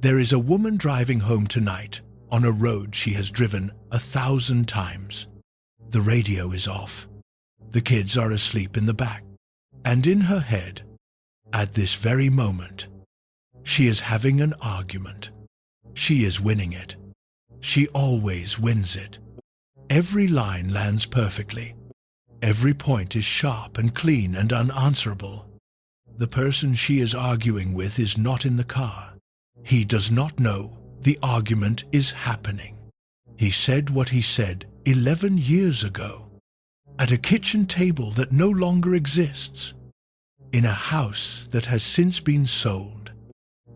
There is a woman driving home tonight on a road she has driven 1,000 times. The radio is off. The kids are asleep in the back. And in her head, at this very moment, she is having an argument. She is winning it. She always wins it. Every line lands perfectly. Every point is sharp and clean and unanswerable. The person she is arguing with is not in the car. He does not know the argument is happening. He said what he said 11 years ago, at a kitchen table that no longer exists, in a house that has since been sold.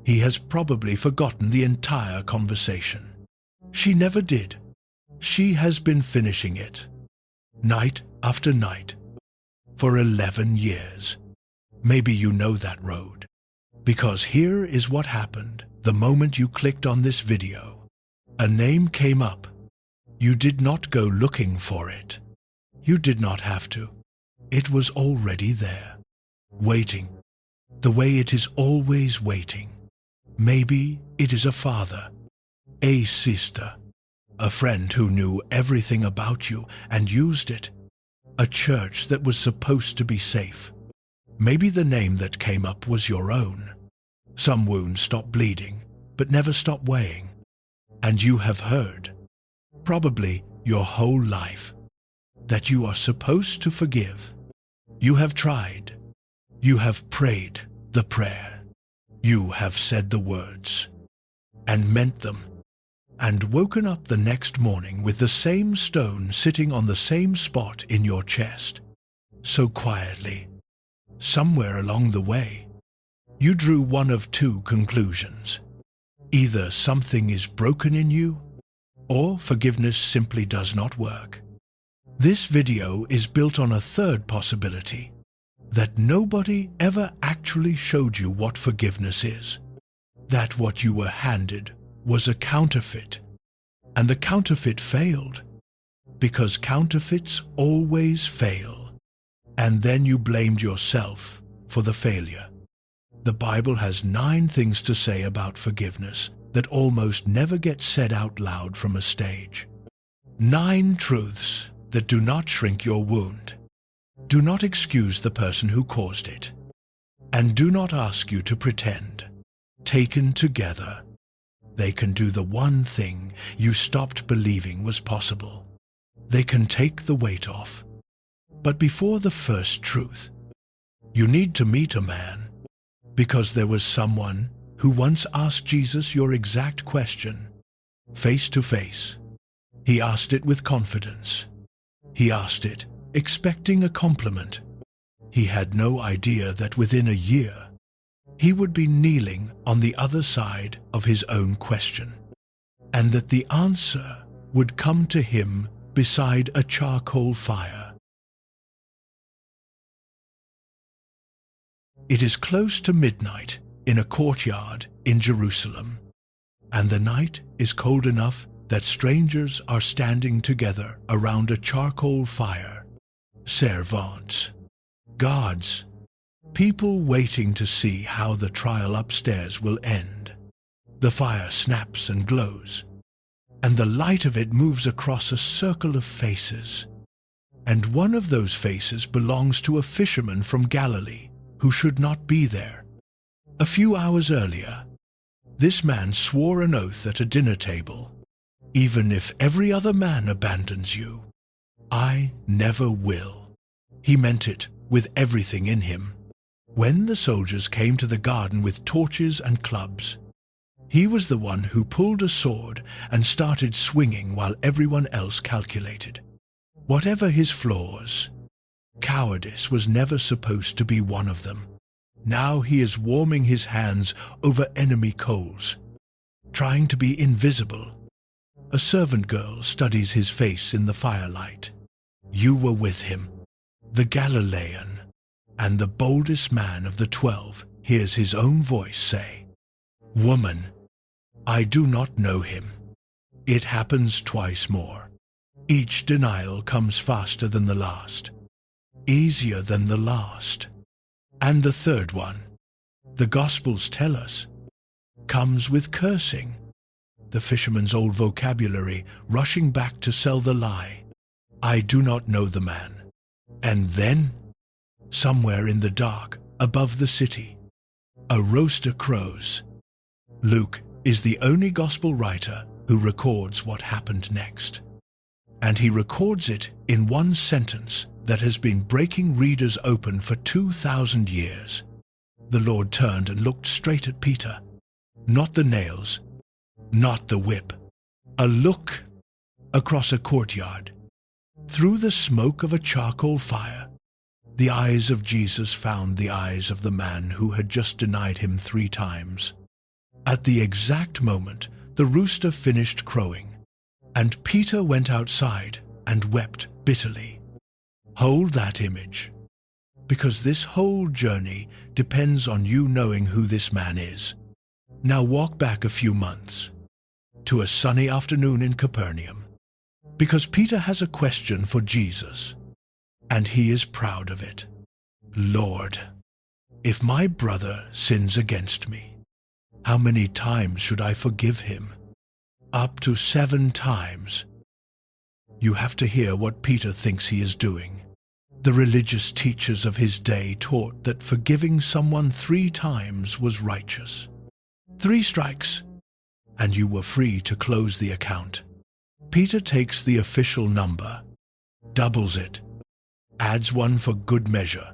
He has probably forgotten the entire conversation. She never did. She has been finishing it, night after night, for 11 years. Maybe you know that road, because here is what happened the moment you clicked on this video. A name came up. You did not go looking for it. You did not have to. It was already there, waiting, the way it is always waiting. Maybe it is a father, a sister, a friend who knew everything about you and used it, a church that was supposed to be safe. Maybe the name that came up was your own. Some wounds stop bleeding, but never stop weighing. And you have heard, probably your whole life, that you are supposed to forgive. You have tried. You have prayed the prayer. You have said the words and meant them, and woken up the next morning with the same stone sitting on the same spot in your chest. So quietly, somewhere along the way, you drew one of two conclusions. Either something is broken in you, or forgiveness simply does not work. This video is built on a third possibility, that nobody ever actually showed you what forgiveness is. That what you were handed was a counterfeit, and the counterfeit failed, because counterfeits always fail, and then you blamed yourself for the failure. The Bible has 9 things to say about forgiveness that almost never get said out loud from a stage. 9 truths that do not shrink your wound, do not excuse the person who caused it, and do not ask you to pretend. Taken together, they can do the one thing you stopped believing was possible. They can take the weight off. But before the first truth, you need to meet a man, because there was someone who once asked Jesus your exact question, face to face. He asked it with confidence. He asked it expecting a compliment. He had no idea that within a year, he would be kneeling on the other side of his own question, and that the answer would come to him beside a charcoal fire. It is close to midnight in a courtyard in Jerusalem, and the night is cold enough that strangers are standing together around a charcoal fire. Servants, guards, people waiting to see how the trial upstairs will end. The fire snaps and glows, and the light of it moves across a circle of faces. And one of those faces belongs to a fisherman from Galilee who should not be there. A few hours earlier, this man swore an oath at a dinner table, "Even if every other man abandons you, I never will." He meant it with everything in him. When the soldiers came to the garden with torches and clubs, he was the one who pulled a sword and started swinging while everyone else calculated. Whatever his flaws, cowardice was never supposed to be one of them. Now he is warming his hands over enemy coals, trying to be invisible. A servant girl studies his face in the firelight. You were with him. The Galilean and the boldest man of the 12 hears his own voice say, "Woman, I do not know him." It happens twice more. Each denial comes faster than the last, easier than the last. And the third one, the Gospels tell us, comes with cursing. The fisherman's old vocabulary rushing back to sell the lie. I do not know the man. And then, somewhere in the dark, above the city, a rooster crows. Luke is the only gospel writer who records what happened next. And he records it in one sentence that has been breaking readers open for 2,000 years. The Lord turned and looked straight at Peter. Not the nails, not the whip. A look across a courtyard, through the smoke of a charcoal fire. The eyes of Jesus found the eyes of the man who had just denied him 3 times. At the exact moment the rooster finished crowing, and Peter went outside and wept bitterly. Hold that image, because this whole journey depends on you knowing who this man is. Now walk back a few months, to a sunny afternoon in Capernaum, because Peter has a question for Jesus, and he is proud of it. Lord, if my brother sins against me, how many times should I forgive him? Up to 7 times. You have to hear what Peter thinks he is doing. The religious teachers of his day taught that forgiving someone 3 times was righteous. 3 strikes, and you were free to close the account. Peter takes the official number, doubles it, adds 1 for good measure,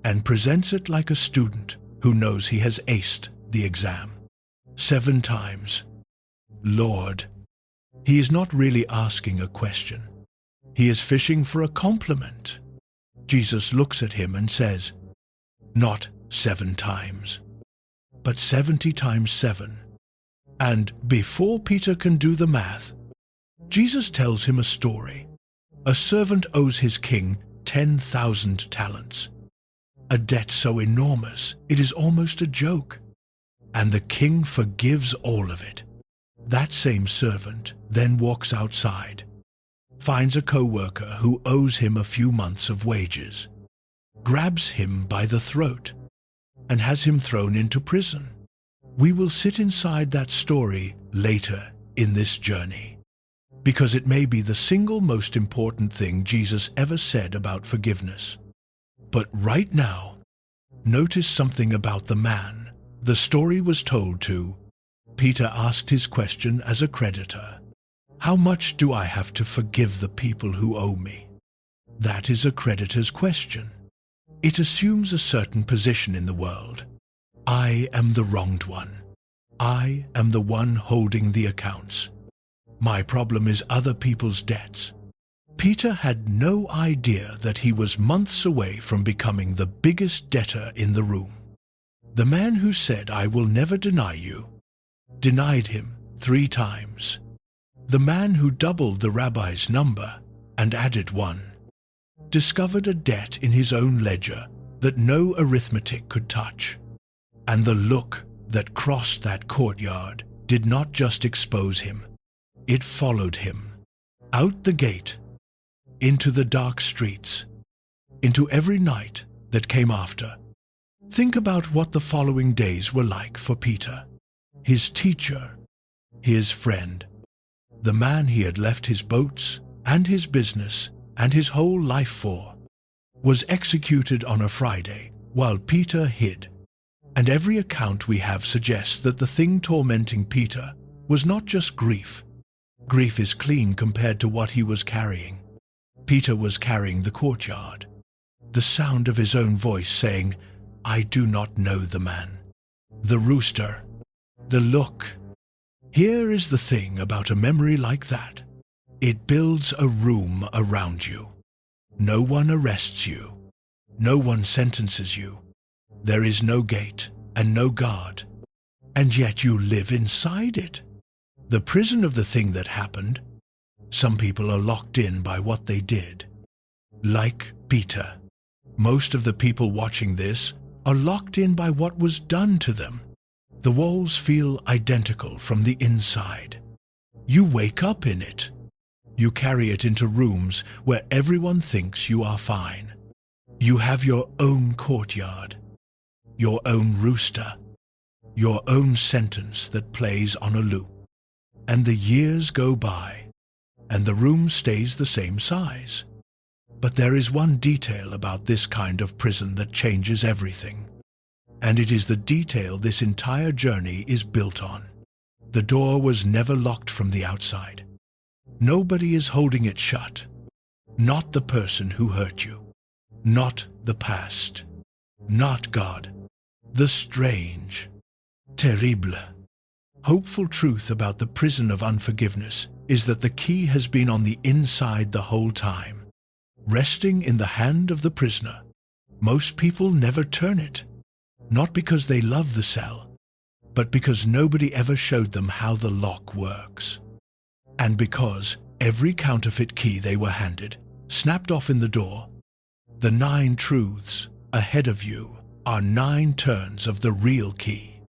and presents it like a student who knows he has aced the exam. 7 times. Lord, he is not really asking a question. He is fishing for a compliment. Jesus looks at him and says, not 7 times, but 70 times 7. And before Peter can do the math, Jesus tells him a story. A servant owes his king 10,000 talents, a debt so enormous it is almost a joke, and the king forgives all of it. That same servant then walks outside, finds a co-worker who owes him a few months of wages, grabs him by the throat, and has him thrown into prison. We will sit inside that story later in this journey, because it may be the single most important thing Jesus ever said about forgiveness. But right now, notice something about the man the story was told to. Peter asked his question as a creditor. How much do I have to forgive the people who owe me? That is a creditor's question. It assumes a certain position in the world. I am the wronged one. I am the one holding the accounts. My problem is other people's debts. Peter had no idea that he was months away from becoming the biggest debtor in the room. The man who said, I will never deny you, denied him 3 times. The man who doubled the rabbi's number and added 1 discovered a debt in his own ledger that no arithmetic could touch. And the look that crossed that courtyard did not just expose him. It followed him, out the gate, into the dark streets, into every night that came after. Think about what the following days were like for Peter. His teacher, his friend, the man he had left his boats and his business and his whole life for, was executed on a Friday while Peter hid. And every account we have suggests that the thing tormenting Peter was not just grief. Grief is clean compared to what he was carrying. Peter was carrying the courtyard, the sound of his own voice saying, I do not know the man. The rooster, the look. Here is the thing about a memory like that. It builds a room around you. No one arrests you. No one sentences you. There is no gate and no guard. And yet you live inside it. The prison of the thing that happened. Some people are locked in by what they did. Like Peter. Most of the people watching this are locked in by what was done to them. The walls feel identical from the inside. You wake up in it. You carry it into rooms where everyone thinks you are fine. You have your own courtyard, your own rooster, your own sentence that plays on a loop. And the years go by, and the room stays the same size. But there is one detail about this kind of prison that changes everything. And it is the detail this entire journey is built on. The door was never locked from the outside. Nobody is holding it shut. Not the person who hurt you. Not the past. Not God. The strange, terrible, hopeful truth about the prison of unforgiveness is that the key has been on the inside the whole time, resting in the hand of the prisoner. Most people never turn it, not because they love the cell, but because nobody ever showed them how the lock works. And because every counterfeit key they were handed snapped off in the door. The 9 truths ahead of you are 9 turns of the real key.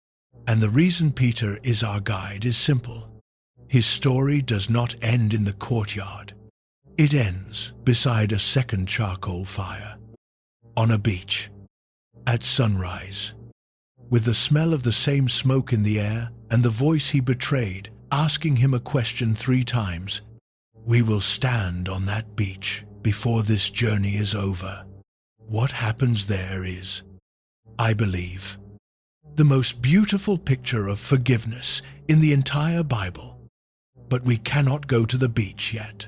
And the reason Peter is our guide is simple. His story does not end in the courtyard. It ends beside a second charcoal fire, on a beach, at sunrise, with the smell of the same smoke in the air and the voice he betrayed asking him a question 3 times. We will stand on that beach before this journey is over. What happens there is, I believe, the most beautiful picture of forgiveness in the entire Bible. But we cannot go to the beach yet.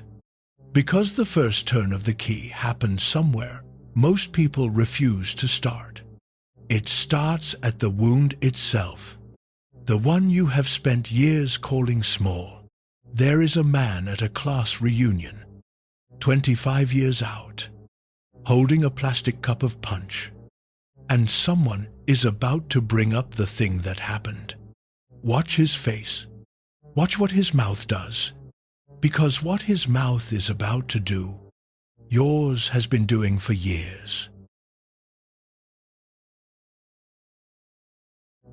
Because the first turn of the key happens somewhere most people refuse to start. It starts at the wound itself, the one you have spent years calling small. There is a man at a class reunion, 25 years out, holding a plastic cup of punch, and someone is about to bring up the thing that happened. Watch his face. Watch what his mouth does. Because what his mouth is about to do, yours has been doing for years.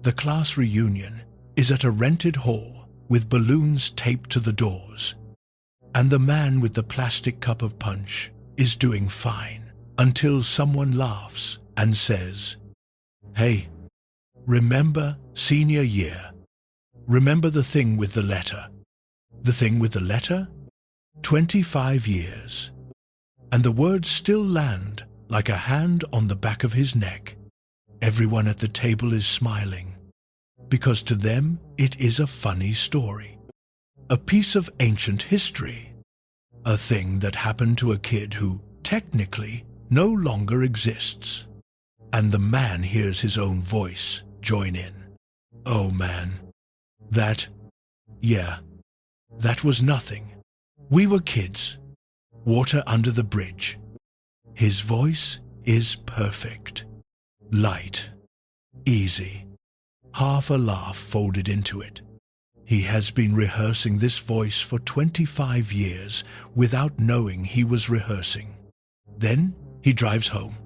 The class reunion is at a rented hall with balloons taped to the doors. And the man with the plastic cup of punch is doing fine until someone laughs and says, "Hey, remember senior year? Remember the thing with the letter? The thing with the letter? 25 years." And the words still land like a hand on the back of his neck. Everyone at the table is smiling, because to them it is a funny story, a piece of ancient history, a thing that happened to a kid who, technically, no longer exists. And the man hears his own voice join in. "Oh man, that was nothing. We were kids. Water under the bridge." His voice is perfect. Light. Easy. Half a laugh folded into it. He has been rehearsing this voice for 25 years without knowing he was rehearsing. Then he drives home,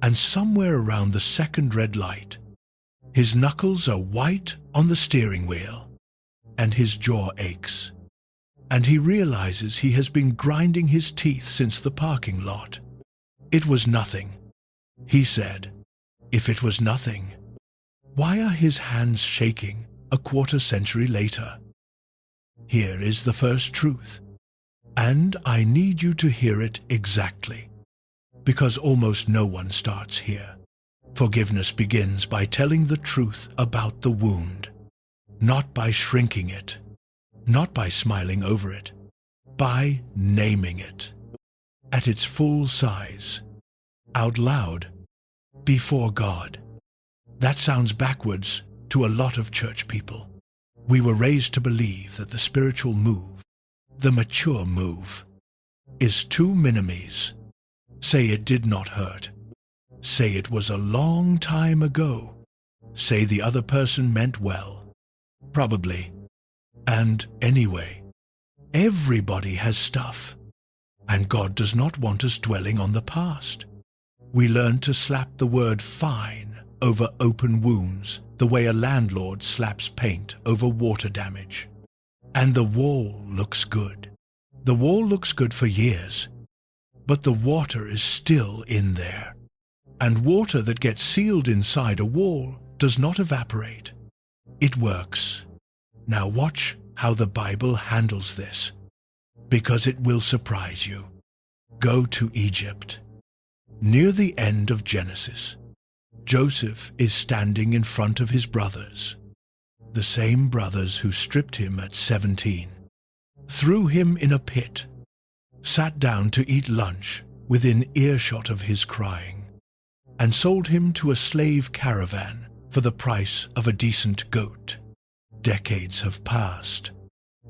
and somewhere around the second red light, his knuckles are white on the steering wheel, and his jaw aches. And he realizes he has been grinding his teeth since the parking lot. It was nothing, he said. If it was nothing, why are his hands shaking a quarter century later? Here is the first truth, and I need you to hear it exactly, because almost no one starts here. Forgiveness begins by telling the truth about the wound, not by shrinking it, not by smiling over it, by naming it at its full size, out loud, before God. That sounds backwards to a lot of church people. We were raised to believe that the spiritual move, the mature move, is two minimes. Say it did not hurt. Say it was a long time ago. Say the other person meant well. Probably. And anyway, everybody has stuff. And God does not want us dwelling on the past. We learn to slap the word fine over open wounds the way a landlord slaps paint over water damage. And the wall looks good. The wall looks good for years, but the water is still in there. And water that gets sealed inside a wall does not evaporate. It works. Now watch how the Bible handles this, because it will surprise you. Go to Egypt. Near the end of Genesis, Joseph is standing in front of his brothers, the same brothers who stripped him at 17, threw him in a pit, sat down to eat lunch within earshot of his crying, and sold him to a slave caravan for the price of a decent goat. Decades have passed.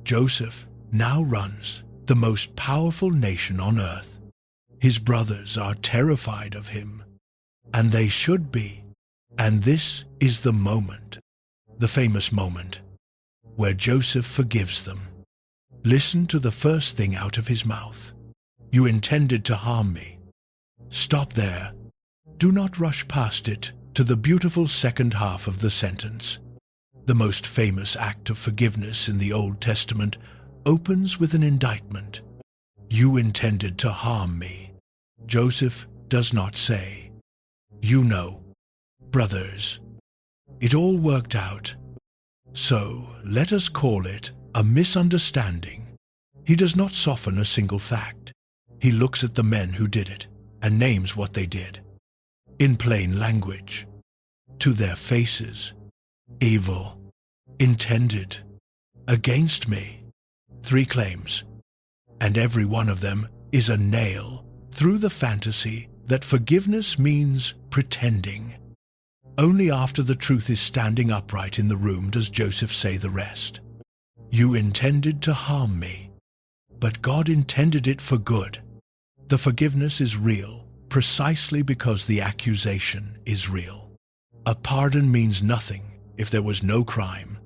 Joseph now runs the most powerful nation on earth. His brothers are terrified of him, and they should be. And this is the moment, the famous moment, where Joseph forgives them. Listen to the first thing out of his mouth. You intended to harm me. Stop there. Do not rush past it to the beautiful second half of the sentence. The most famous act of forgiveness in the Old Testament opens with an indictment. You intended to harm me. Joseph does not say, you know, brothers, it all worked out. So let us call it a misunderstanding. He does not soften a single fact. He looks at the men who did it and names what they did. In plain language, to their faces, evil, intended, against me. 3 claims, and every one of them is a nail through the fantasy that forgiveness means pretending. Only after the truth is standing upright in the room does Joseph say the rest. You intended to harm me, but God intended it for good. The forgiveness is real precisely because the accusation is real. A pardon means nothing if there was no crime.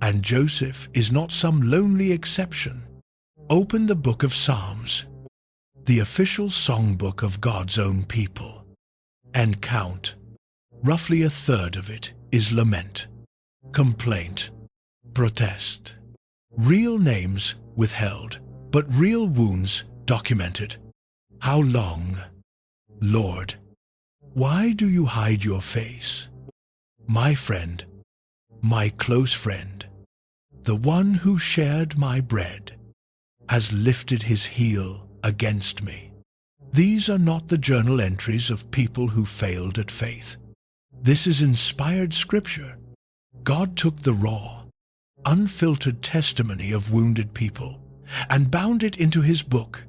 And Joseph is not some lonely exception. Open the book of Psalms, the official songbook of God's own people, and count. Roughly 1/3 of it is lament, complaint, protest. Real names withheld, but real wounds documented. How long, Lord? Why do you hide your face? My friend, my close friend, the one who shared my bread, has lifted his heel against me. These are not the journal entries of people who failed at faith. This is inspired scripture. God took the raw, unfiltered testimony of wounded people and bound it into his book,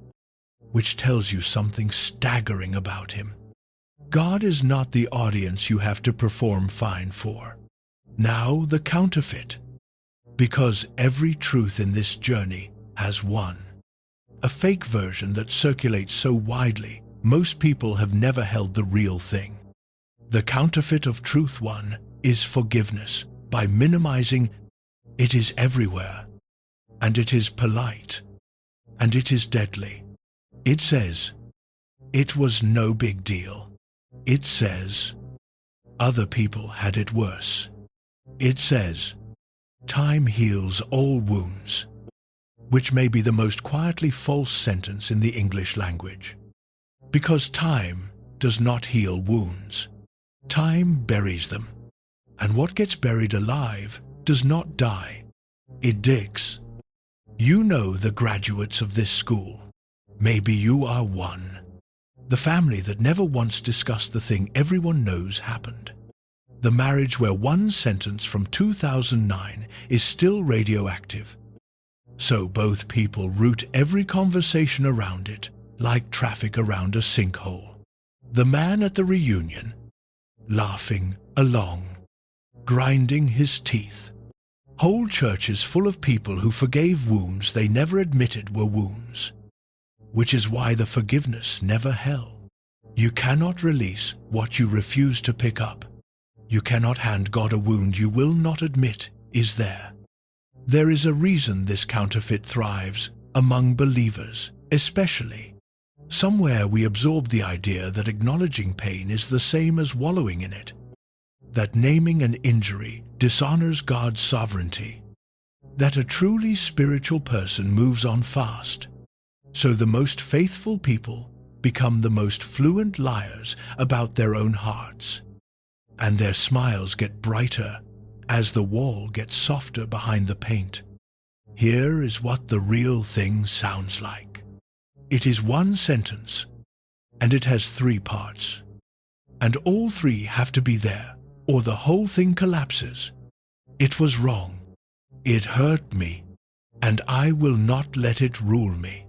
which tells you something staggering about him. God is not the audience you have to perform fine for. Now the counterfeit, because every truth in this journey has one. A fake version that circulates so widely, most people have never held the real thing. The counterfeit of truth one is forgiveness by minimizing it is everywhere, and it is polite, and it is deadly. It says, it was no big deal. It says, other people had it worse. It says, time heals all wounds, which may be the most quietly false sentence in the English language. Because time does not heal wounds. Time buries them, and what gets buried alive does not die. It digs. You know the graduates of this school. Maybe you are one. The family that never once discussed the thing everyone knows happened. The marriage where one sentence from 2009 is still radioactive. So both people root every conversation around it like traffic around a sinkhole. The man at the reunion, laughing along, grinding his teeth. Whole churches full of people who forgave wounds they never admitted were wounds. Which is why the forgiveness never held. You cannot release what you refuse to pick up. You cannot hand God a wound you will not admit is there. There is a reason this counterfeit thrives among believers, especially. Somewhere we absorb the idea that acknowledging pain is the same as wallowing in it. That naming an injury dishonors God's sovereignty. That a truly spiritual person moves on fast. So the most faithful people become the most fluent liars about their own hearts. And their smiles get brighter as the wall gets softer behind the paint. Here is what the real thing sounds like. It is one sentence, and it has 3 parts. And all 3 have to be there, or the whole thing collapses. It was wrong. It hurt me, and I will not let it rule me.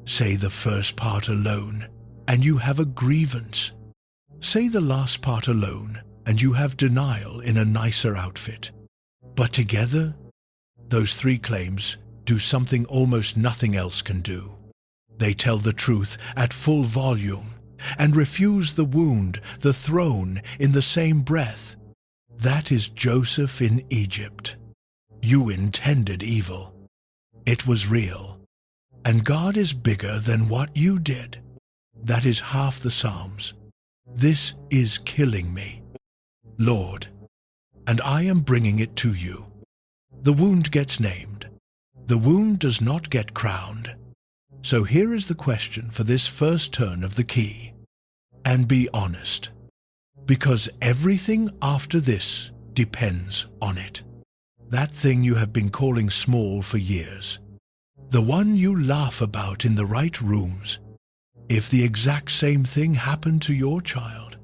Say the first part alone, and you have a grievance. Say the last part alone, and you have denial in a nicer outfit. But together, those 3 claims do something almost nothing else can do. They tell the truth at full volume and refuse the wound, the throne, in the same breath. That is Joseph in Egypt. You intended evil. It was real. And God is bigger than what you did. That is half the Psalms. This is killing me, Lord, and I am bringing it to you. The wound gets named. The wound does not get crowned. So here is the question for this first turn of the key. And be honest, because everything after this depends on it. That thing you have been calling small for years. The one you laugh about in the right rooms. If the exact same thing happened to your child,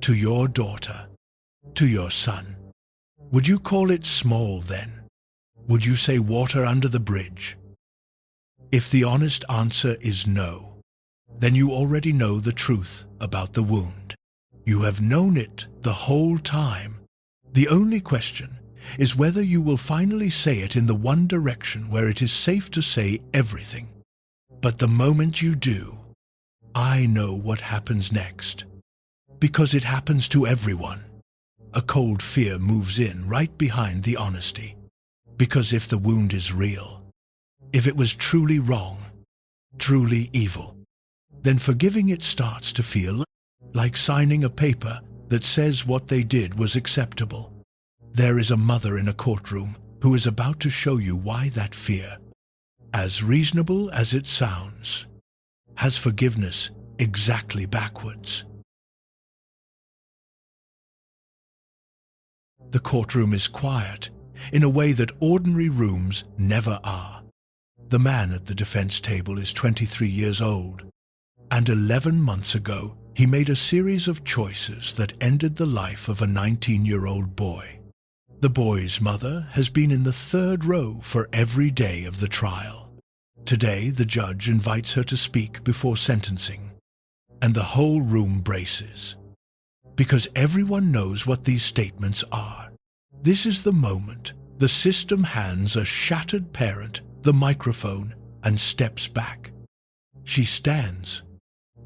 to your daughter, to your son, would you call it small then? Would you say water under the bridge? If the honest answer is no, then you already know the truth about the wound. You have known it the whole time. The only question is whether you will finally say it in the one direction where it is safe to say everything. But the moment you do, I know what happens next. Because it happens to everyone. A cold fear moves in right behind the honesty. Because if the wound is real, if it was truly wrong, truly evil, then forgiving it starts to feel like signing a paper that says what they did was acceptable. There is a mother in a courtroom who is about to show you why that fear, as reasonable as it sounds, has forgiveness exactly backwards. The courtroom is quiet in a way that ordinary rooms never are. The man at the defense table is 23 years old, and 11 months ago he made a series of choices that ended the life of a 19-year-old boy. The boy's mother has been in the 3rd row for every day of the trial. Today the judge invites her to speak before sentencing, and the whole room braces, because everyone knows what these statements are. This is the moment the system hands a shattered parent the microphone and steps back. She stands.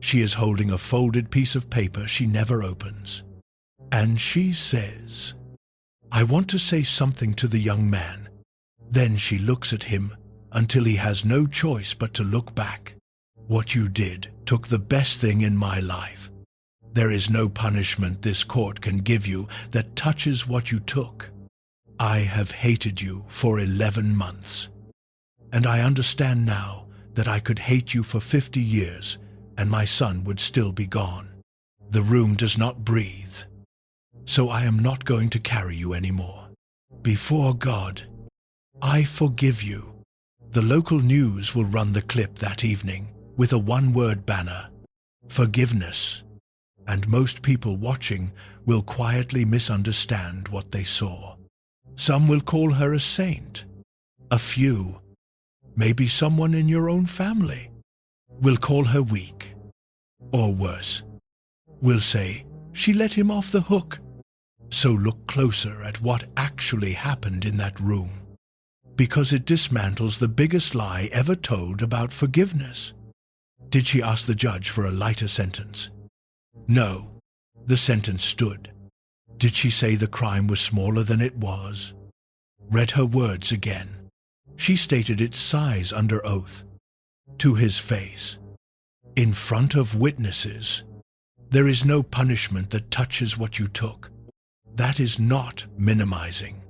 She is holding a folded piece of paper she never opens. And she says, "I want to say something to the young man." Then she looks at him until he has no choice but to look back. "What you did took the best thing in my life. There is no punishment this court can give you that touches what you took. I have hated you for 11 months. And I understand now that I could hate you for 50 years and my son would still be gone. The room does not breathe. So I am not going to carry you anymore. Before God, I forgive you." The local news will run the clip that evening with a one-word banner, "Forgiveness." And most people watching will quietly misunderstand what they saw. Some will call her a saint. A few, maybe someone in your own family, will call her weak. Or worse, will say she let him off the hook. So look closer at what actually happened in that room, because it dismantles the biggest lie ever told about forgiveness. Did she ask the judge for a lighter sentence? No, the sentence stood. Did she say the crime was smaller than it was? Read her words again. She stated its size under oath, to his face, in front of witnesses. There is no punishment that touches what you took. That is not minimizing.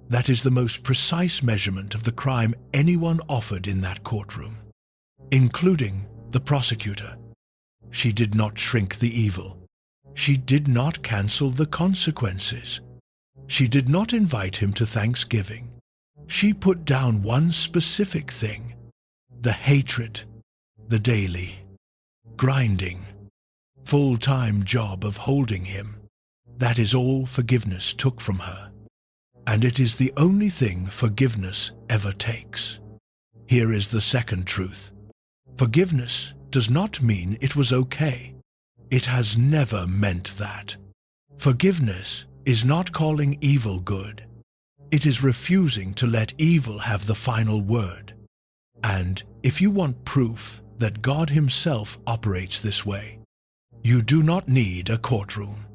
That is the most precise measurement of the crime anyone offered in that courtroom, including the prosecutor. She did not shrink the evil. She did not cancel the consequences. She did not invite him to Thanksgiving. She put down one specific thing: the hatred, the daily, grinding, full-time job of holding him. That is all forgiveness took from her. And it is the only thing forgiveness ever takes. Here is the second truth. Forgiveness does not mean it was okay. It has never meant that. Forgiveness is not calling evil good. It is refusing to let evil have the final word. And if you want proof that God Himself operates this way, you do not need a courtroom.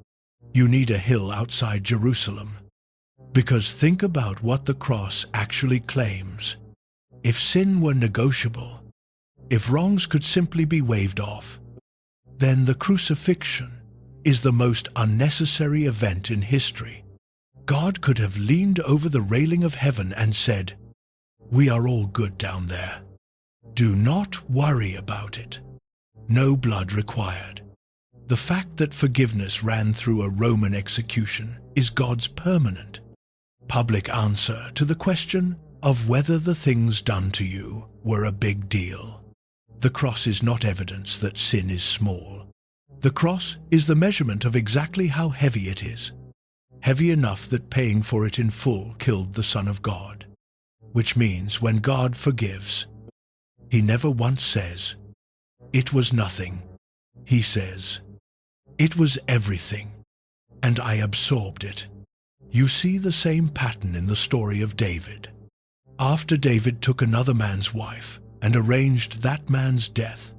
You need a hill outside Jerusalem. Because think about what the cross actually claims. If sin were negotiable, if wrongs could simply be waved off, then the crucifixion is the most unnecessary event in history. God could have leaned over the railing of heaven and said, "We are all good down there. Do not worry about it. No blood required." The fact that forgiveness ran through a Roman execution is God's permanent, public answer to the question of whether the things done to you were a big deal. The cross is not evidence that sin is small. The cross is the measurement of exactly how heavy it is. Heavy enough that paying for it in full killed the Son of God. Which means when God forgives, He never once says, "It was nothing." He says, "It was everything, and I absorbed it." You see the same pattern in the story of David. After David took another man's wife and arranged that man's death,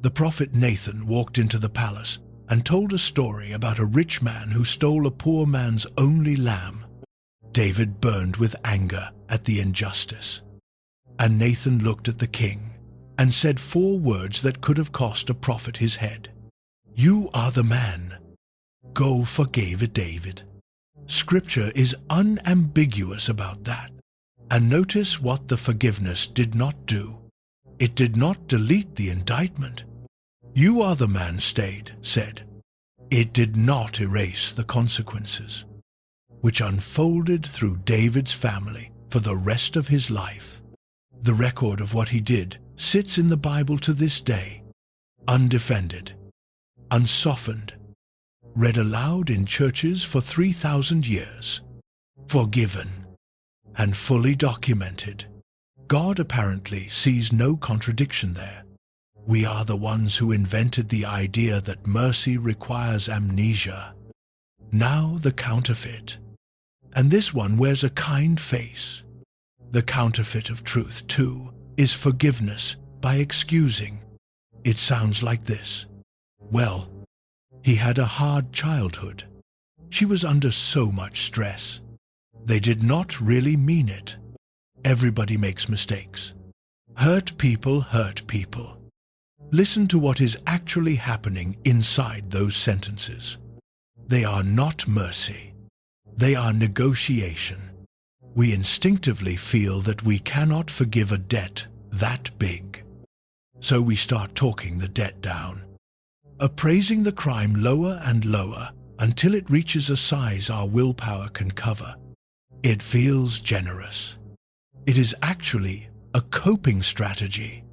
the prophet Nathan walked into the palace and told a story about a rich man who stole a poor man's only lamb. David burned with anger at the injustice. And Nathan looked at the king and said 4 words that could have cost a prophet his head. "You are the man. Go forgive David." Scripture is unambiguous about that. And notice what the forgiveness did not do. It did not delete the indictment. "You are the man" said. It did not erase the consequences, which unfolded through David's family for the rest of his life. The record of what he did sits in the Bible to this day, undefended, unsoftened, read aloud in churches for 3,000 years, forgiven, and fully documented. God apparently sees no contradiction there. We are the ones who invented the idea that mercy requires amnesia. Now the counterfeit. And this one wears a kind face. The counterfeit of truth, too, is forgiveness by excusing. It sounds like this. "Well, he had a hard childhood. She was under so much stress. They did not really mean it. Everybody makes mistakes. Hurt people hurt people." Listen to what is actually happening inside those sentences. They are not mercy. They are negotiation. We instinctively feel that we cannot forgive a debt that big. So we start talking the debt down, appraising the crime lower and lower until it reaches a size our willpower can cover. It feels generous. It is actually a coping strategy,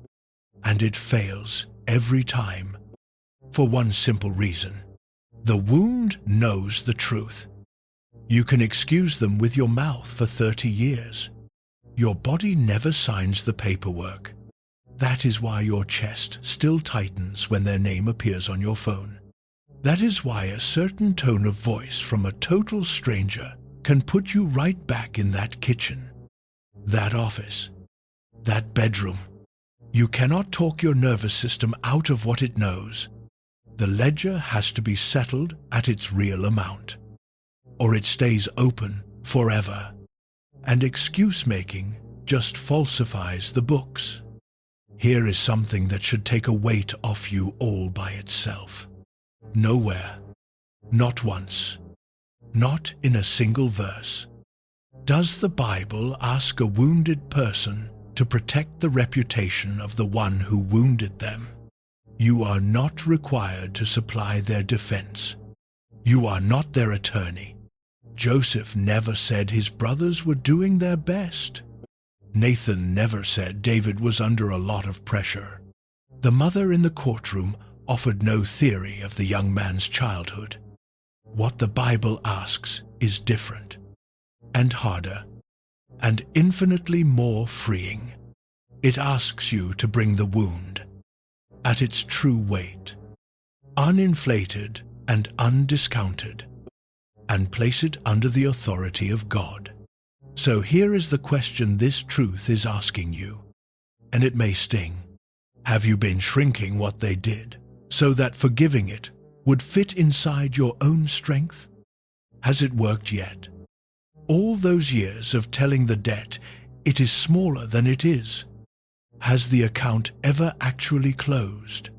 and it fails every time. For one simple reason: the wound knows the truth. You can excuse them with your mouth for 30 years. Your body never signs the paperwork. That is why your chest still tightens when their name appears on your phone. That is why a certain tone of voice from a total stranger can put you right back in that kitchen, that office, that bedroom. You cannot talk your nervous system out of what it knows. The ledger has to be settled at its real amount, or it stays open forever. And excuse-making just falsifies the books. Here is something that should take a weight off you all by itself. Nowhere, not once, not in a single verse, does the Bible ask a wounded person to protect the reputation of the one who wounded them. You are not required to supply their defense. You are not their attorney. Joseph never said his brothers were doing their best. Nathan never said David was under a lot of pressure. The mother in the courtroom offered no theory of the young man's childhood. What the Bible asks is different, and harder, and infinitely more freeing. It asks you to bring the wound at its true weight, uninflated and undiscounted, and place it under the authority of God. So here is the question this truth is asking you, and it may sting. Have you been shrinking what they did so that forgiving it would fit inside your own strength? Has it worked yet? All those years of telling the debt it is smaller than it is, has the account ever actually closed?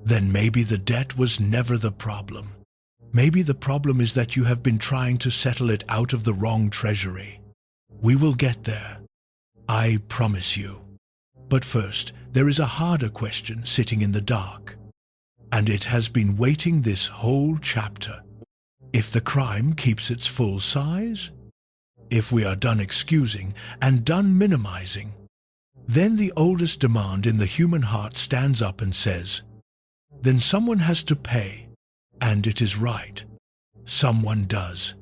Then maybe the debt was never the problem. Maybe the problem is that you have been trying to settle it out of the wrong treasury. We will get there, I promise you. But first, there is a harder question sitting in the dark, and it has been waiting this whole chapter. If the crime keeps its full size, if we are done excusing and done minimizing, then the oldest demand in the human heart stands up and says, then someone has to pay, and it is right. Someone does.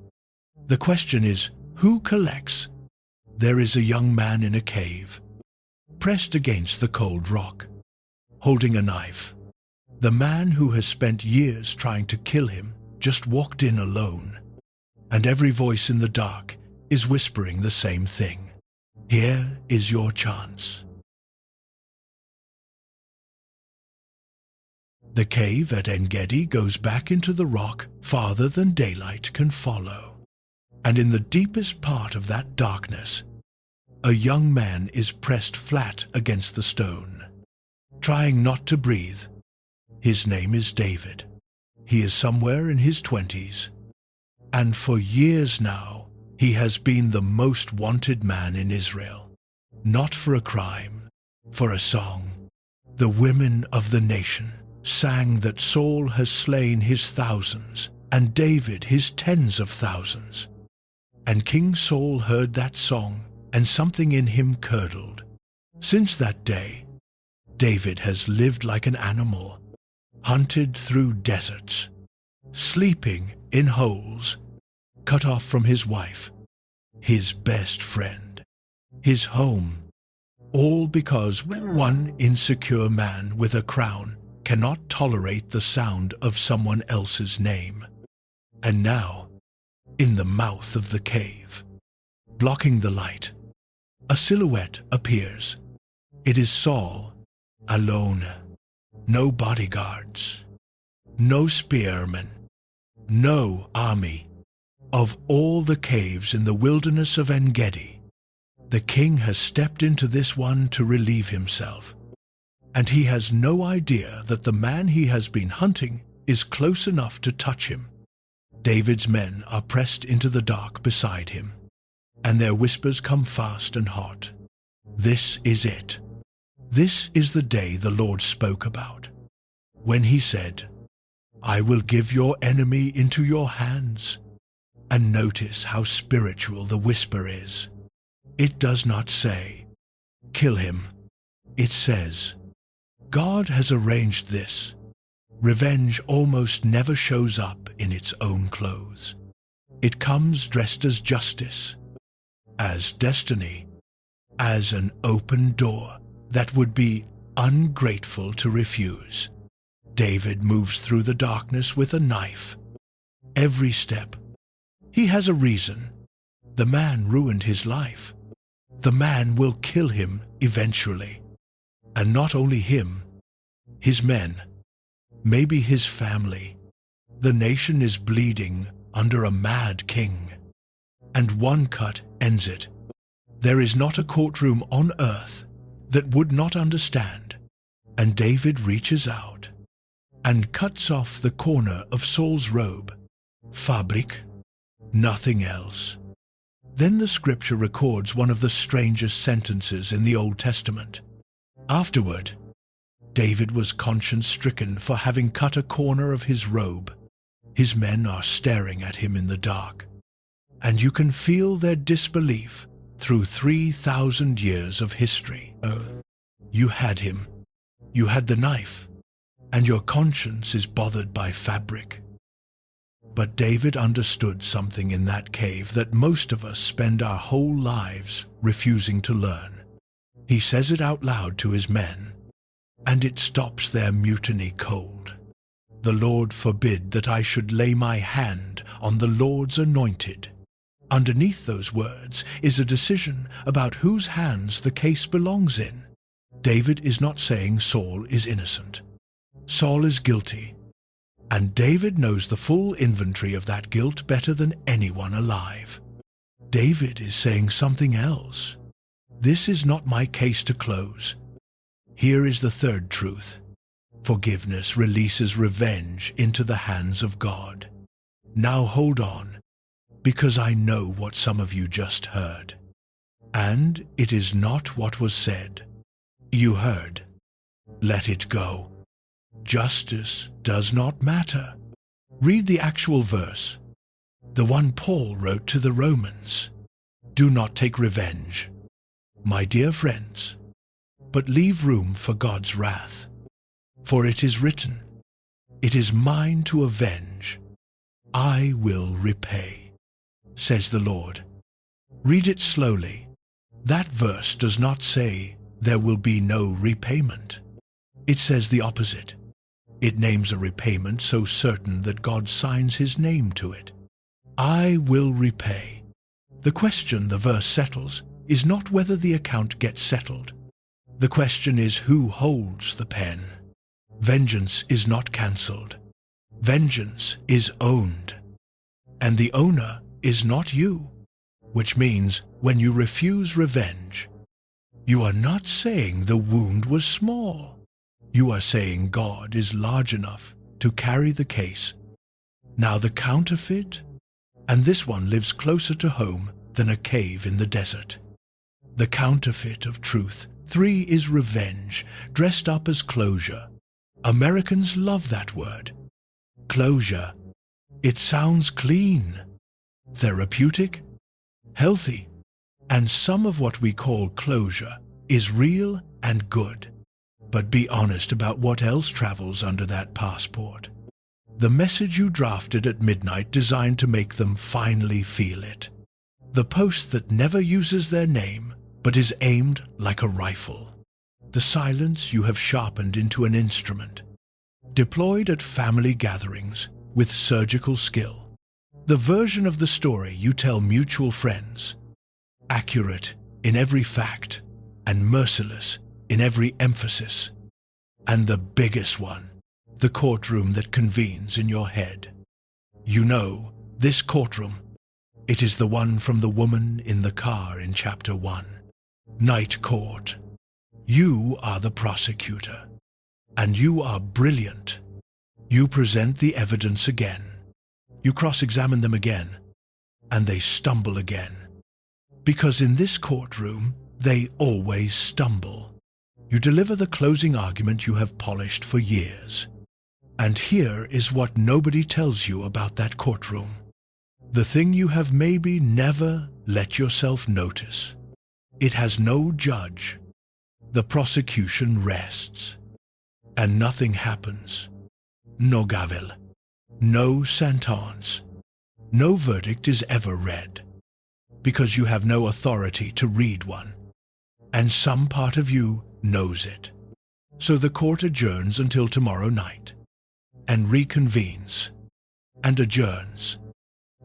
The question is, who collects? There is a young man in a cave, pressed against the cold rock, holding a knife. The man who has spent years trying to kill him just walked in alone, and every voice in the dark is whispering the same thing. Here is your chance. The cave at En-Gedi goes back into the rock farther than daylight can follow, and in the deepest part of that darkness, a young man is pressed flat against the stone, trying not to breathe. His name is David. He is somewhere in his 20s, and for years now, he has been the most wanted man in Israel. Not for a crime, for a song. The women of the nation sang that Saul has slain his thousands, and David his tens of thousands. And King Saul heard that song, and something in him curdled. Since that day, David has lived like an animal, hunted through deserts, sleeping in holes, cut off from his wife, his best friend, his home, all because one insecure man with a crown cannot tolerate the sound of someone else's name. And now, in the mouth of the cave, blocking the light, a silhouette appears. It is Saul, alone. No bodyguards, no spearmen, no army. Of all the caves in the wilderness of En-Gedi, the king has stepped into this one to relieve himself. And he has no idea that the man he has been hunting is close enough to touch him. David's men are pressed into the dark beside him, and their whispers come fast and hot. This is it. This is the day the Lord spoke about, when he said, I will give your enemy into your hands. And notice how spiritual the whisper is. It does not say, kill him. It says, God has arranged this. Revenge almost never shows up in its own clothes. It comes dressed as justice, as destiny, as an open door that would be ungrateful to refuse. David moves through the darkness with a knife. Every step, he has a reason. The man ruined his life. The man will kill him eventually. And not only him, his men, maybe his family. The nation is bleeding under a mad king, and one cut ends it. There is not a courtroom on earth that would not understand. And David reaches out and cuts off the corner of Saul's robe. Fabric, nothing else. Then the scripture records one of the strangest sentences in the Old Testament. Afterward, David was conscience-stricken for having cut a corner of his robe. His men are staring at him in the dark. and you can feel their disbelief through 3,000 years of history. You had him, you had the knife, and your conscience is bothered by fabric. But David understood something in that cave that most of us spend our whole lives refusing to learn. He says it out loud to his men, and it stops their mutiny cold. The Lord forbid that I should lay my hand on the Lord's anointed. Underneath those words is a decision about whose hands the case belongs in. David is not saying Saul is innocent. Saul is guilty, and David knows the full inventory of that guilt better than anyone alive. David is saying something else. This is not my case to close. Here is the third truth. Forgiveness releases revenge into the hands of God. Now hold on, because I know what some of you just heard. And it is not what was said. You heard, let it go. Justice does not matter. Read the actual verse, the one Paul wrote to the Romans. Do not take revenge, my dear friends, but leave room for God's wrath. For it is written, it is mine to avenge. I will repay, says the Lord. Read it slowly. That verse does not say there will be no repayment. It says the opposite. It names a repayment so certain that God signs his name to it. I will repay. The question the verse settles is not whether the account gets settled. The question is who holds the pen. Vengeance is not cancelled. Vengeance is owned. And the owner is not you, which means when you refuse revenge, you are not saying the wound was small. You are saying God is large enough to carry the case. Now the counterfeit, and this one lives closer to home than a cave in the desert. The counterfeit of truth 3 is revenge, dressed up as closure. Americans love that word. Closure. It sounds clean, therapeutic, healthy, and some of what we call closure is real and good. But be honest about what else travels under that passport. The message you drafted at midnight designed to make them finally feel it. The post that never uses their name, but is aimed like a rifle. The silence you have sharpened into an instrument. Deployed at family gatherings with surgical skill. The version of the story you tell mutual friends. Accurate in every fact and merciless in every emphasis. And the biggest one, the courtroom that convenes in your head. You know, this courtroom, it is the one from the woman in the car in chapter 1. Night court. You are the prosecutor, and you are brilliant. You present the evidence again. You cross-examine them again, and they stumble again. Because in this courtroom, they always stumble. You deliver the closing argument you have polished for years. And here is what nobody tells you about that courtroom. The thing you have maybe never let yourself notice. It has no judge. The prosecution rests. And nothing happens. No gavel. No sentence. No verdict is ever read. Because you have no authority to read one. And some part of you knows it. So the court adjourns until tomorrow night, and reconvenes, and adjourns,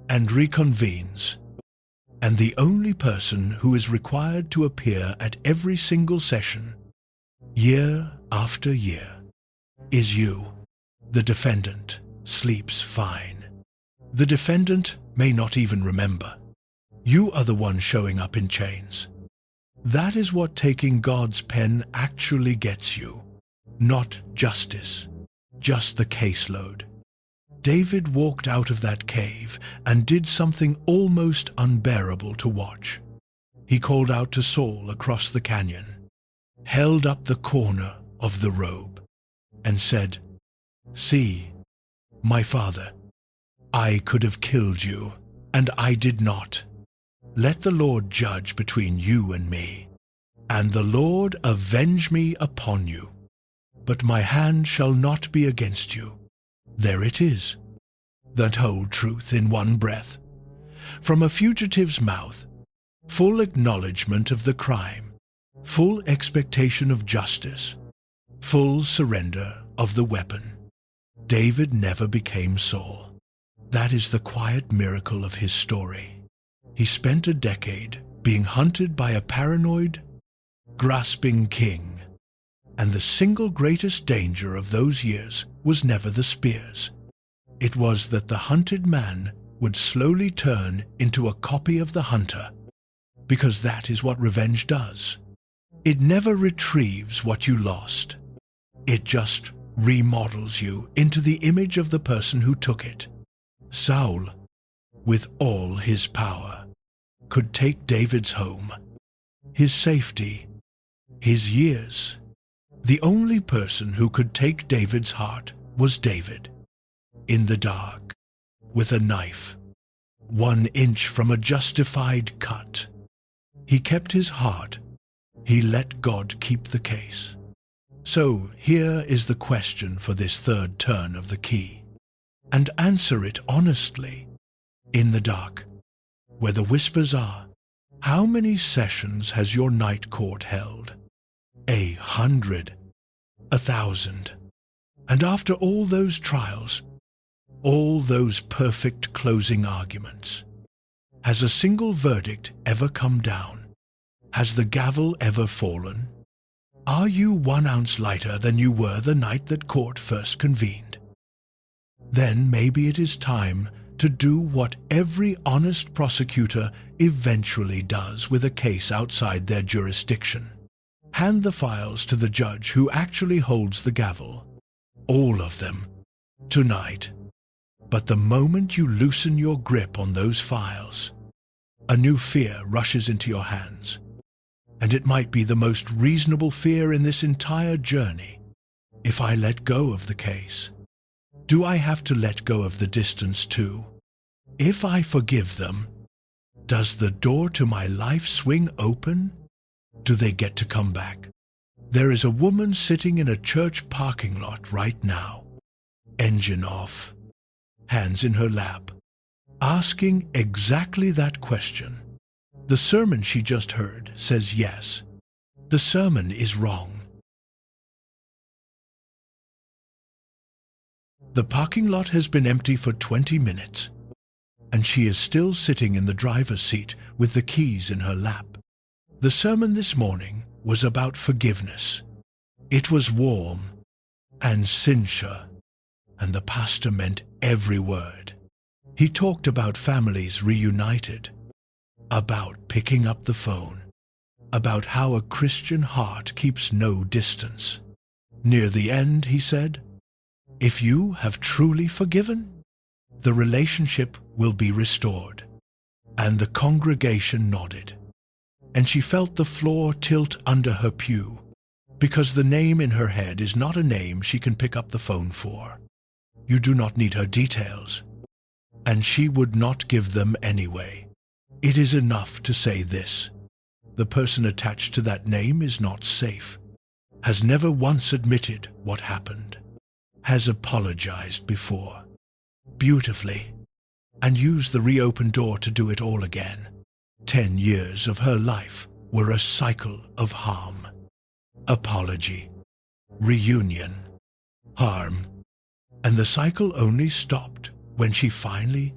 and reconvenes, and the only person who is required to appear at every single session, year after year, is you. The defendant sleeps fine. The defendant may not even remember. You are the one showing up in chains. That is what taking God's pen actually gets you. Not justice, just the caseload. David walked out of that cave and did something almost unbearable to watch. He called out to Saul across the canyon, held up the corner of the robe, and said, "See, my father, I could have killed you, and I did not. Let the Lord judge between you and me, and the Lord avenge me upon you. But my hand shall not be against you. There it is, that whole truth in one breath. From a fugitive's mouth, full acknowledgement of the crime, full expectation of justice, full surrender of the weapon. David never became Saul. That is the quiet miracle of his story. He spent a decade being hunted by a paranoid, grasping king, and the single greatest danger of those years was never the spears. It was that the hunted man would slowly turn into a copy of the hunter, because that is what revenge does. It never retrieves what you lost. It just remodels you into the image of the person who took it. Saul, with all his power, could take David's home, his safety, his years. The only person who could take David's heart was David. In the dark, with a knife, 1 inch from a justified cut. He kept his heart. He let God keep the case. So here is the question for this third turn of the key. And answer it honestly. In the dark, where the whispers are, how many sessions has your night court held? 100, 1,000. And after all those trials, all those perfect closing arguments, has a single verdict ever come down? Has the gavel ever fallen? Are you 1 ounce lighter than you were the night that court first convened? Then maybe it is time to do what every honest prosecutor eventually does with a case outside their jurisdiction. Hand the files to the judge who actually holds the gavel. All of them. Tonight. But the moment you loosen your grip on those files, a new fear rushes into your hands. And it might be the most reasonable fear in this entire journey. If I let go of the case, do I have to let go of the distance too? If I forgive them, does the door to my life swing open? Do they get to come back? There is a woman sitting in a church parking lot right now, engine off, hands in her lap, asking exactly that question. The sermon she just heard says yes. The sermon is wrong. The parking lot has been empty for 20 minutes, and she is still sitting in the driver's seat with the keys in her lap. The sermon this morning was about forgiveness. It was warm and sincere, and the pastor meant every word. He talked about families reunited, about picking up the phone, about how a Christian heart keeps no distance. Near the end, he said, if you have truly forgiven, the relationship will be restored. And the congregation nodded, and she felt the floor tilt under her pew, because the name in her head is not a name she can pick up the phone for. You do not need her details, and she would not give them anyway. It is enough to say this: the person attached to that name is not safe, has never once admitted what happened, has apologized before, beautifully, and used the reopened door to do it all again. 10 years of her life were a cycle of harm, apology, reunion, harm, and the cycle only stopped when she finally,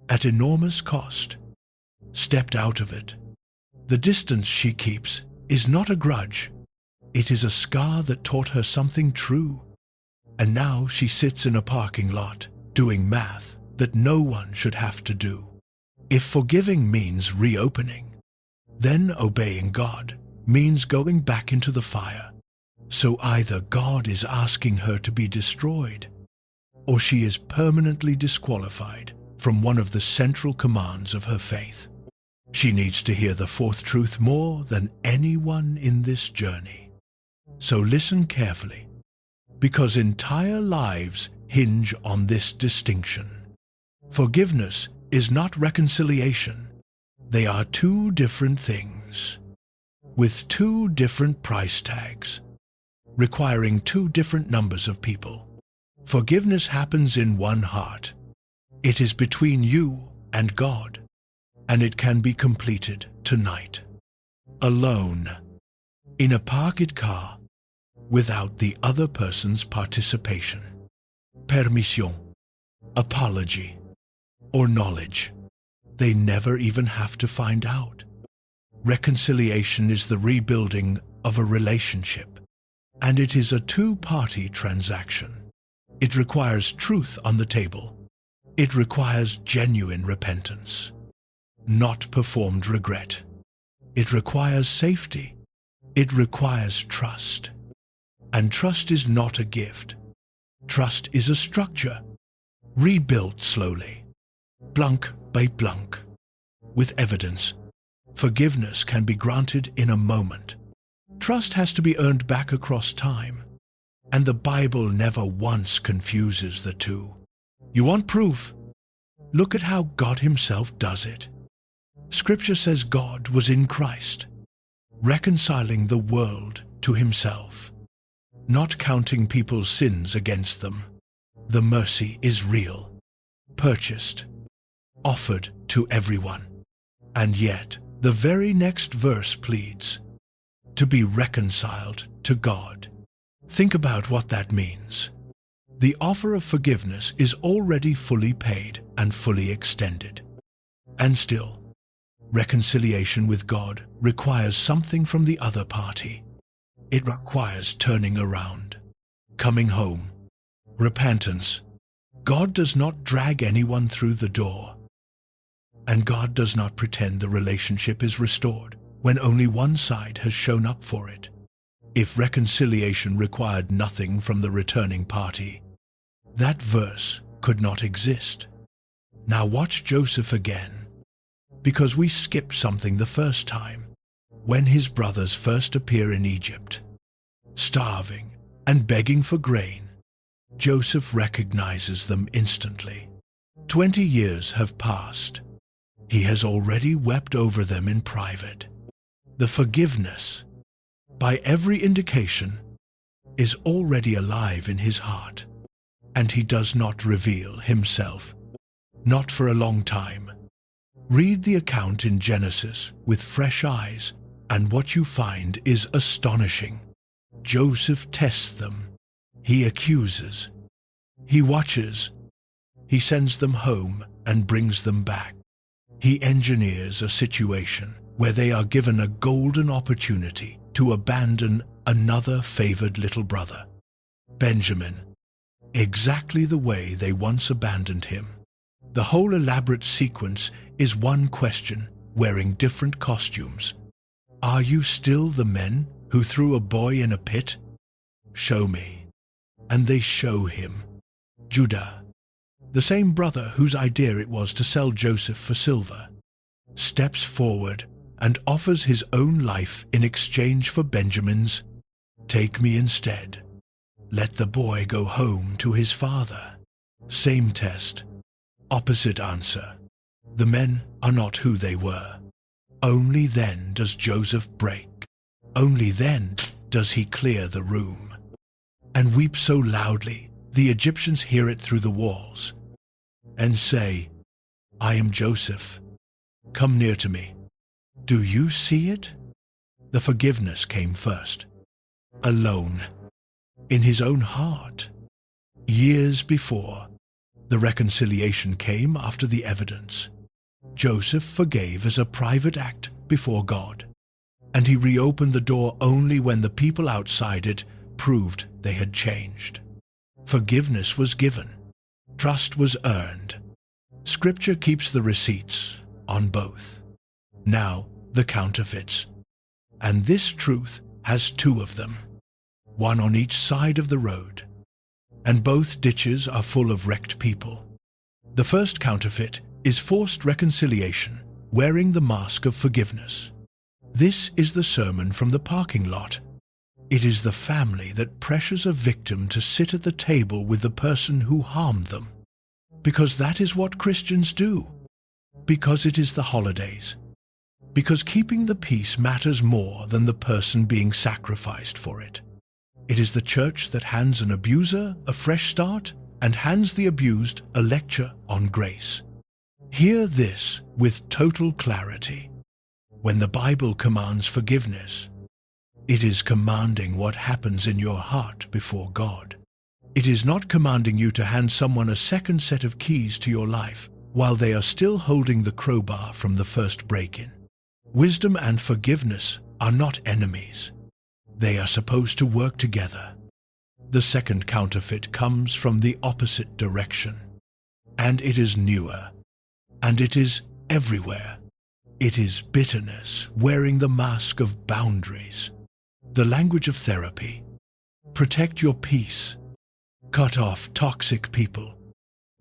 at enormous cost, stepped out of it. The distance she keeps is not a grudge. It is a scar that taught her something true. And now she sits in a parking lot, doing math that no one should have to do. If forgiving means reopening, then obeying God means going back into the fire. So either God is asking her to be destroyed, or she is permanently disqualified from one of the central commands of her faith. She needs to hear the fourth truth more than anyone in this journey. So listen carefully, because entire lives hinge on this distinction. Forgiveness is not reconciliation. They are two different things, with two different price tags, requiring two different numbers of people. Forgiveness happens in one heart. It is between you and God, and it can be completed tonight, alone, in a parked car, without the other person's participation, permission, apology, or knowledge. They never even have to find out. Reconciliation is the rebuilding of a relationship, and it is a two-party transaction. It requires truth on the table. It requires genuine repentance, not performed regret. It requires safety. It requires trust. And trust is not a gift. Trust is a structure, rebuilt slowly, blunk by blunk, with evidence. Forgiveness can be granted in a moment. Trust has to be earned back across time, and the Bible never once confuses the two. You want proof? Look at how God Himself does it. Scripture says God was in Christ, reconciling the world to Himself, not counting people's sins against them. The mercy is real, purchased, offered to everyone. And yet, the very next verse pleads to be reconciled to God. Think about what that means. The offer of forgiveness is already fully paid and fully extended. And still, reconciliation with God requires something from the other party. It requires turning around, coming home, repentance. God does not drag anyone through the door. And God does not pretend the relationship is restored when only one side has shown up for it. If reconciliation required nothing from the returning party, that verse could not exist. Now watch Joseph again, because we skipped something the first time, when his brothers first appear in Egypt, starving and begging for grain. Joseph recognizes them instantly. 20 years have passed. He has already wept over them in private. The forgiveness, by every indication, is already alive in his heart, and he does not reveal himself, not for a long time. Read the account in Genesis with fresh eyes, and what you find is astonishing. Joseph tests them. He accuses. He watches. He sends them home and brings them back. He engineers a situation where they are given a golden opportunity to abandon another favored little brother, Benjamin, exactly the way they once abandoned him. The whole elaborate sequence is one question, wearing different costumes. Are you still the men who threw a boy in a pit? Show me. And they show him. Judah, the same brother whose idea it was to sell Joseph for silver, steps forward and offers his own life in exchange for Benjamin's. Take me instead. Let the boy go home to his father. Same test. Opposite answer. The men are not who they were. Only then does Joseph break. Only then does he clear the room, and weep so loudly the Egyptians hear it through the walls, and say, I am Joseph. Come near to me. Do you see it? The forgiveness came first, alone, in his own heart. Years before, the reconciliation came after the evidence. Joseph forgave as a private act before God, and he reopened the door only when the people outside it proved they had changed. Forgiveness was given. Trust was earned. Scripture keeps the receipts on both. Now, the counterfeits. And this truth has two of them, one on each side of the road, and both ditches are full of wrecked people. The first counterfeit is forced reconciliation, wearing the mask of forgiveness. This is the sermon from the parking lot. It is the family that pressures a victim to sit at the table with the person who harmed them, because that is what Christians do. Because it is the holidays. Because keeping the peace matters more than the person being sacrificed for it. It is the church that hands an abuser a fresh start and hands the abused a lecture on grace. Hear this with total clarity. When the Bible commands forgiveness, it is commanding what happens in your heart before God. It is not commanding you to hand someone a second set of keys to your life while they are still holding the crowbar from the first break-in. Wisdom and forgiveness are not enemies. They are supposed to work together. The second counterfeit comes from the opposite direction, and it is newer, and it is everywhere. It is bitterness wearing the mask of boundaries, the language of therapy. Protect your peace. Cut off toxic people.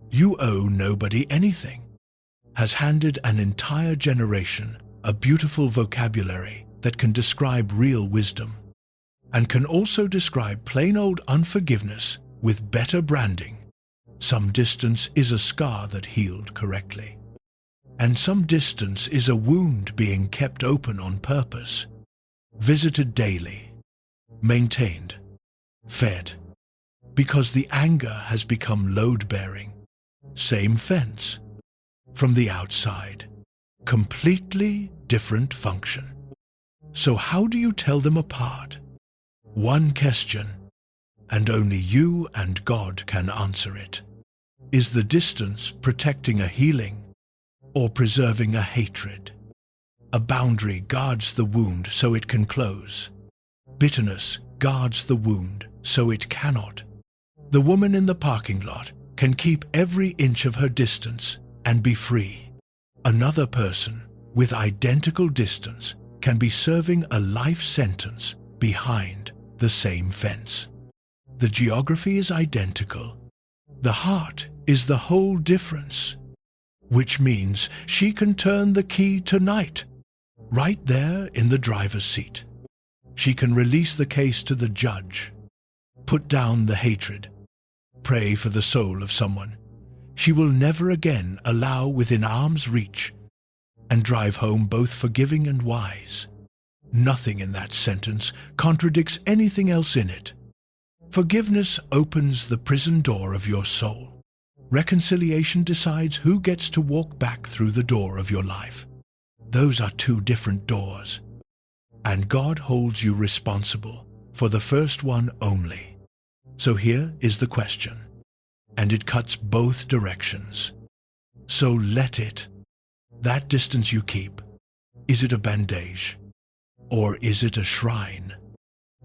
You owe nobody anything. Has handed an entire generation a beautiful vocabulary that can describe real wisdom, and can also describe plain old unforgiveness with better branding. Some distance is a scar that healed correctly, and some distance is a wound being kept open on purpose, visited daily, maintained, fed, because the anger has become load-bearing. Same fence, from the outside, completely different function. So how do you tell them apart? One question, and only you and God can answer it. Is the distance protecting a healing or preserving a hatred? A boundary guards the wound so it can close. Bitterness guards the wound so it cannot. The woman in the parking lot can keep every inch of her distance and be free. Another person with identical distance can be serving a life sentence behind the same fence. The geography is identical. The heart is the whole difference, which means she can turn the key tonight, right there in the driver's seat. She can release the case to the judge, put down the hatred, pray for the soul of someone she will never again allow within arm's reach, and drive home both forgiving and wise. Nothing in that sentence contradicts anything else in it. Forgiveness opens the prison door of your soul. Reconciliation decides who gets to walk back through the door of your life. Those are two different doors, and God holds you responsible for the first one only. So here is the question, and it cuts both directions. So let it. That distance you keep, is it a bandage? Or is it a shrine?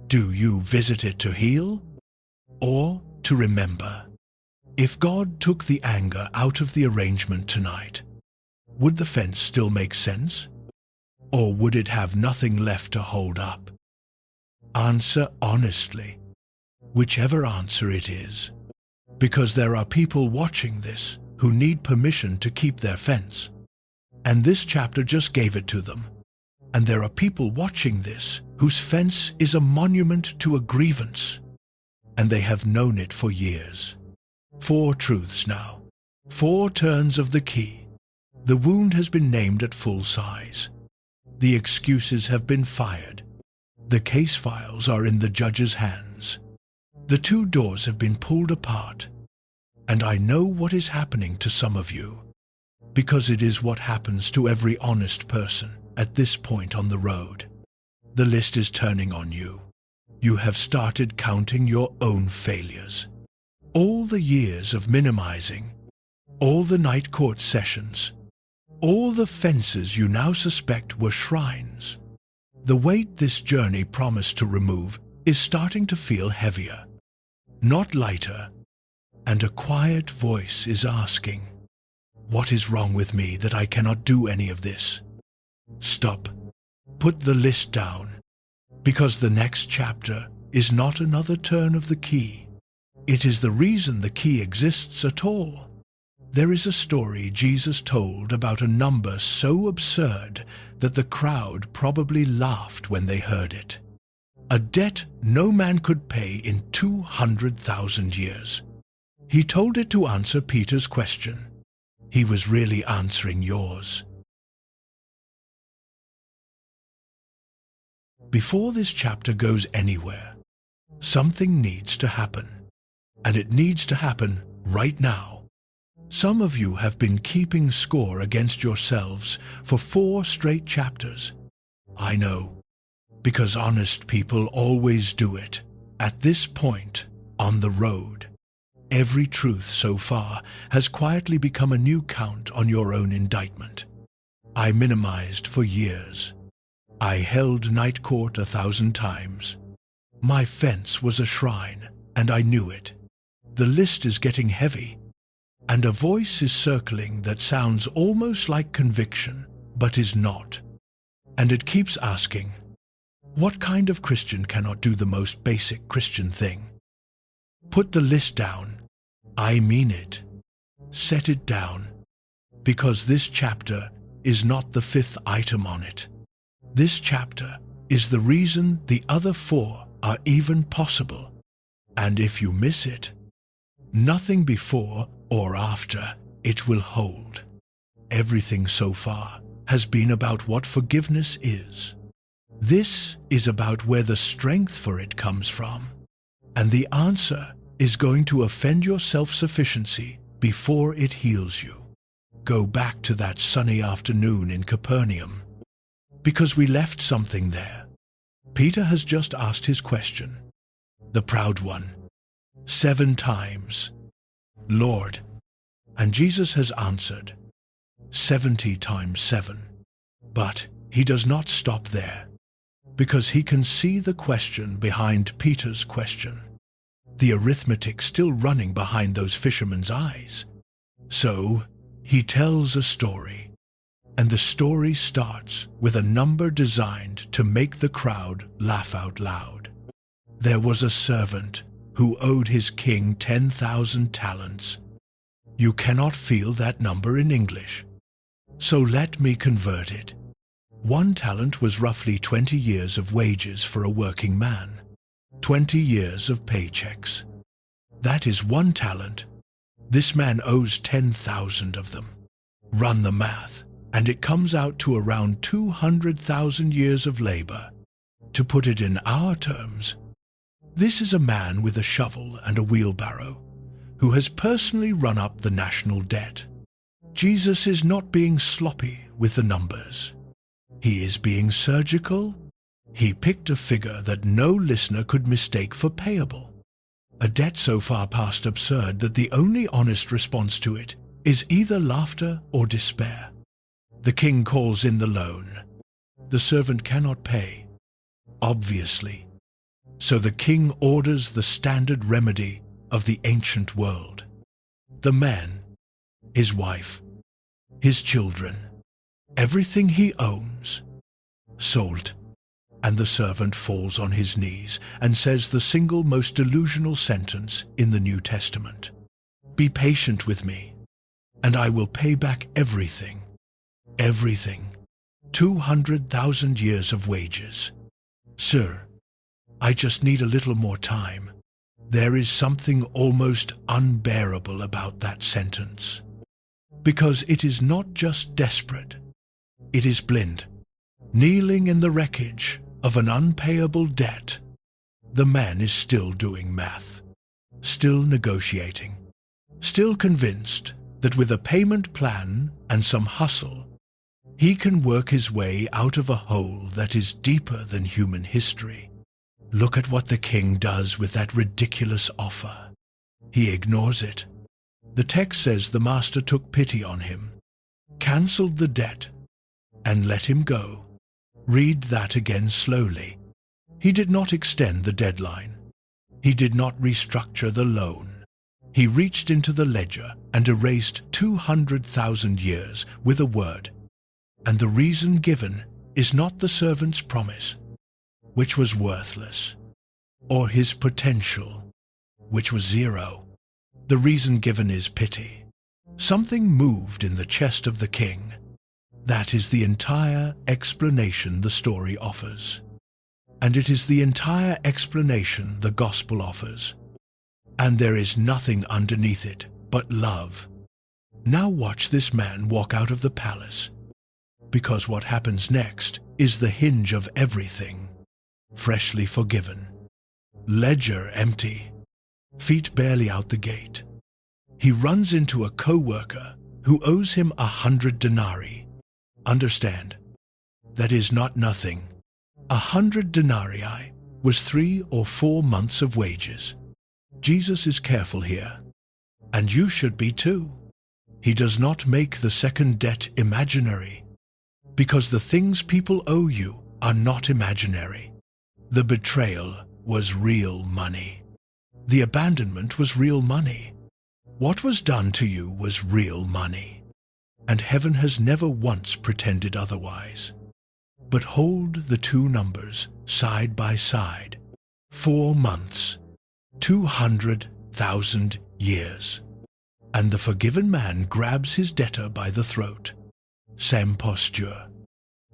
Do you visit it to heal? Or to remember? If God took the anger out of the arrangement tonight, would the fence still make sense? Or would it have nothing left to hold up? Answer honestly, whichever answer it is, because there are people watching this who need permission to keep their fence. And this chapter just gave it to them. And there are people watching this whose fence is a monument to a grievance, and they have known it for years. 4 truths now, 4 turns of the key. The wound has been named at full size. The excuses have been fired. The case files are in the judge's hands. The 2 doors have been pulled apart. And I know what is happening to some of you, because it is what happens to every honest person at this point on the road. The list is turning on you. You have started counting your own failures. All the years of minimizing, all the night court sessions, all the fences you now suspect were shrines. The weight this journey promised to remove is starting to feel heavier, not lighter, and a quiet voice is asking, "What is wrong with me that I cannot do any of this?" Stop. Put the list down, because the next chapter is not another turn of the key. It is the reason the key exists at all. There is a story Jesus told about a number so absurd that the crowd probably laughed when they heard it. A debt no man could pay in 200,000 years. He told it to answer Peter's question, He was really answering yours. Before this chapter goes anywhere, something needs to happen. And it needs to happen right now. Some of you have been keeping score against yourselves for 4 straight chapters. I know, because honest people always do it. At this point, on the road, every truth so far has quietly become a new count on your own indictment. I minimized for years. I held night court 1,000 times. My fence was a shrine, and I knew it. The list is getting heavy, and a voice is circling that sounds almost like conviction, but is not. And it keeps asking, what kind of Christian cannot do the most basic Christian thing? Put the list down. I mean it. Set it down. Because this chapter is not the 5th item on it. This chapter is the reason the other 4 are even possible. And if you miss it, nothing before or after it will hold. Everything so far has been about what forgiveness is. This is about where the strength for it comes from. And the answer is going to offend your self-sufficiency before it heals you. Go back to that sunny afternoon in Capernaum, because we left something there. Peter has just asked his question, the proud one, 7 times, Lord, and Jesus has answered, 70 times 7. But he does not stop there, because he can see the question behind Peter's question, the arithmetic still running behind those fishermen's eyes. So he tells a story. And the story starts with a number designed to make the crowd laugh out loud. There was a servant who owed his king 10,000 talents. You cannot feel that number in English, so let me convert it. 1 talent was roughly 20 years of wages for a working man, 20 years of paychecks. That is 1 talent. This man owes 10,000 of them. Run the math, and it comes out to around 200,000 years of labor. To put it in our terms, this is a man with a shovel and a wheelbarrow who has personally run up the national debt. Jesus is not being sloppy with the numbers. He is being surgical. He picked a figure that no listener could mistake for payable. A debt so far past absurd that the only honest response to it is either laughter or despair. The king calls in the loan. The servant cannot pay, obviously. So the king orders the standard remedy of the ancient world. The man, his wife, his children, everything he owns, sold. And the servant falls on his knees and says the single most delusional sentence in the New Testament. Be patient with me, and I will pay back everything. Everything. 200,000 years of wages. Sir, I just need a little more time. There is something almost unbearable about that sentence. Because it is not just desperate. It is blind. Kneeling in the wreckage of an unpayable debt, the man is still doing math, still negotiating, still convinced that with a payment plan and some hustle, he can work his way out of a hole that is deeper than human history. Look at what the king does with that ridiculous offer. He ignores it. The text says the master took pity on him, cancelled the debt, and let him go. Read that again slowly. He did not extend the deadline. He did not restructure the loan. He reached into the ledger and erased 200,000 years with a word. And the reason given is not the servant's promise, which was worthless, or his potential, which was 0. The reason given is pity. Something moved in the chest of the king. That is the entire explanation the story offers. And it is the entire explanation the gospel offers. And there is nothing underneath it but love. Now watch this man walk out of the palace, because what happens next is the hinge of everything. Freshly forgiven, ledger empty, feet barely out the gate. He runs into a co-worker who owes him 100 denarii. Understand, that is not nothing. 100 denarii was 3 or 4 months of wages. Jesus is careful here, and you should be too. He does not make the second debt imaginary, because the things people owe you are not imaginary. The betrayal was real money. The abandonment was real money. What was done to you was real money, and heaven has never once pretended otherwise. But hold the two numbers side by side. 4 months, 200,000 years. And the forgiven man grabs his debtor by the throat. Same posture.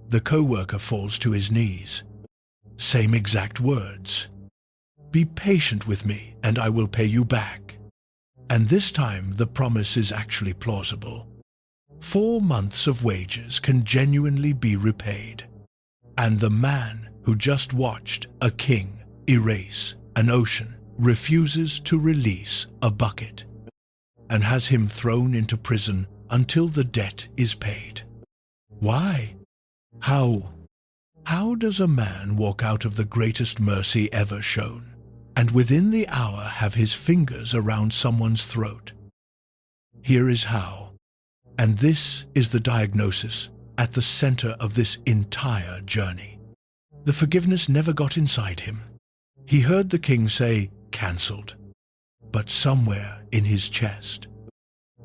The co-worker falls to his knees. Same exact words. Be patient with me, and I will pay you back. And this time the promise is actually plausible. 4 months of wages can genuinely be repaid. And the man who just watched a king erase an ocean refuses to release a bucket, and has him thrown into prison until the debt is paid. Why? How? How does a man walk out of the greatest mercy ever shown, and within the hour have his fingers around someone's throat? Here is how, and this is the diagnosis at the center of this entire journey. The forgiveness never got inside him. He heard the king say, "Cancelled," but somewhere in his chest,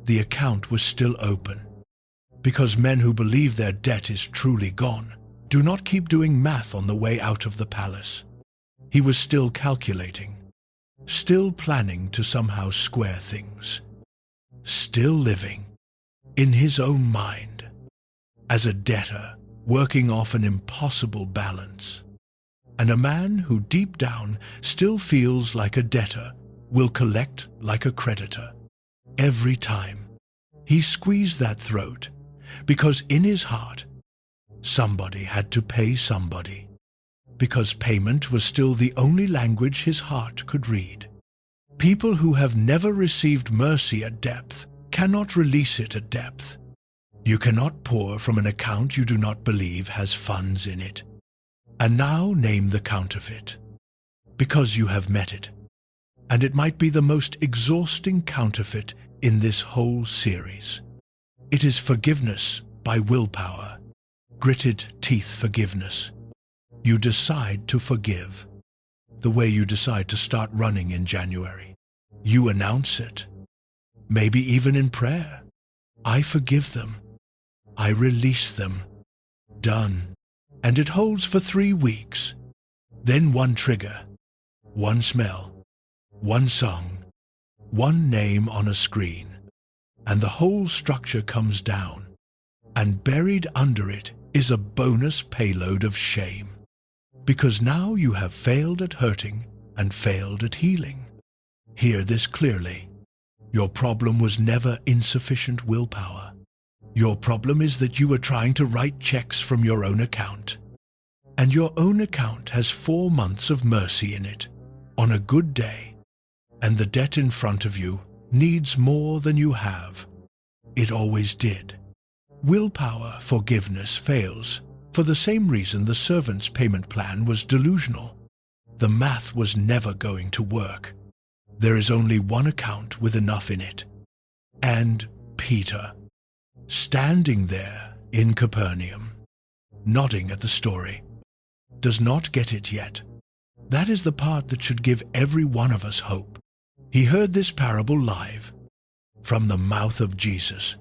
the account was still open. Because men who believe their debt is truly gone do not keep doing math on the way out of the palace. He was still calculating, still planning to somehow square things, still living in his own mind as a debtor working off an impossible balance. And a man who deep down still feels like a debtor will collect like a creditor. Every time he squeezed that throat, because in his heart, somebody had to pay somebody, because payment was still the only language his heart could read. People who have never received mercy at depth cannot release it at depth. You cannot pour from an account you do not believe has funds in it. And now name the counterfeit, because you have met it. And it might be the most exhausting counterfeit in this whole series. It is forgiveness by willpower, gritted teeth forgiveness. You decide to forgive, the way you decide to start running in January. You announce it, maybe even in prayer. I forgive them. I release them. Done. And it holds for 3 weeks. Then one trigger, one smell, one song, one name on a screen, and the whole structure comes down, and buried under it is a bonus payload of shame. Because now you have failed at hurting and failed at healing. Hear this clearly. Your problem was never insufficient willpower. Your problem is that you were trying to write checks from your own account. And your own account has 4 months of mercy in it, on a good day. And the debt in front of you needs more than you have. It always did. Willpower forgiveness fails for the same reason the servant's payment plan was delusional. The math was never going to work. There is only one account with enough in it. And Peter, standing there in Capernaum, nodding at the story, does not get it yet. That is the part that should give every one of us hope. He heard this parable live, from the mouth of Jesus,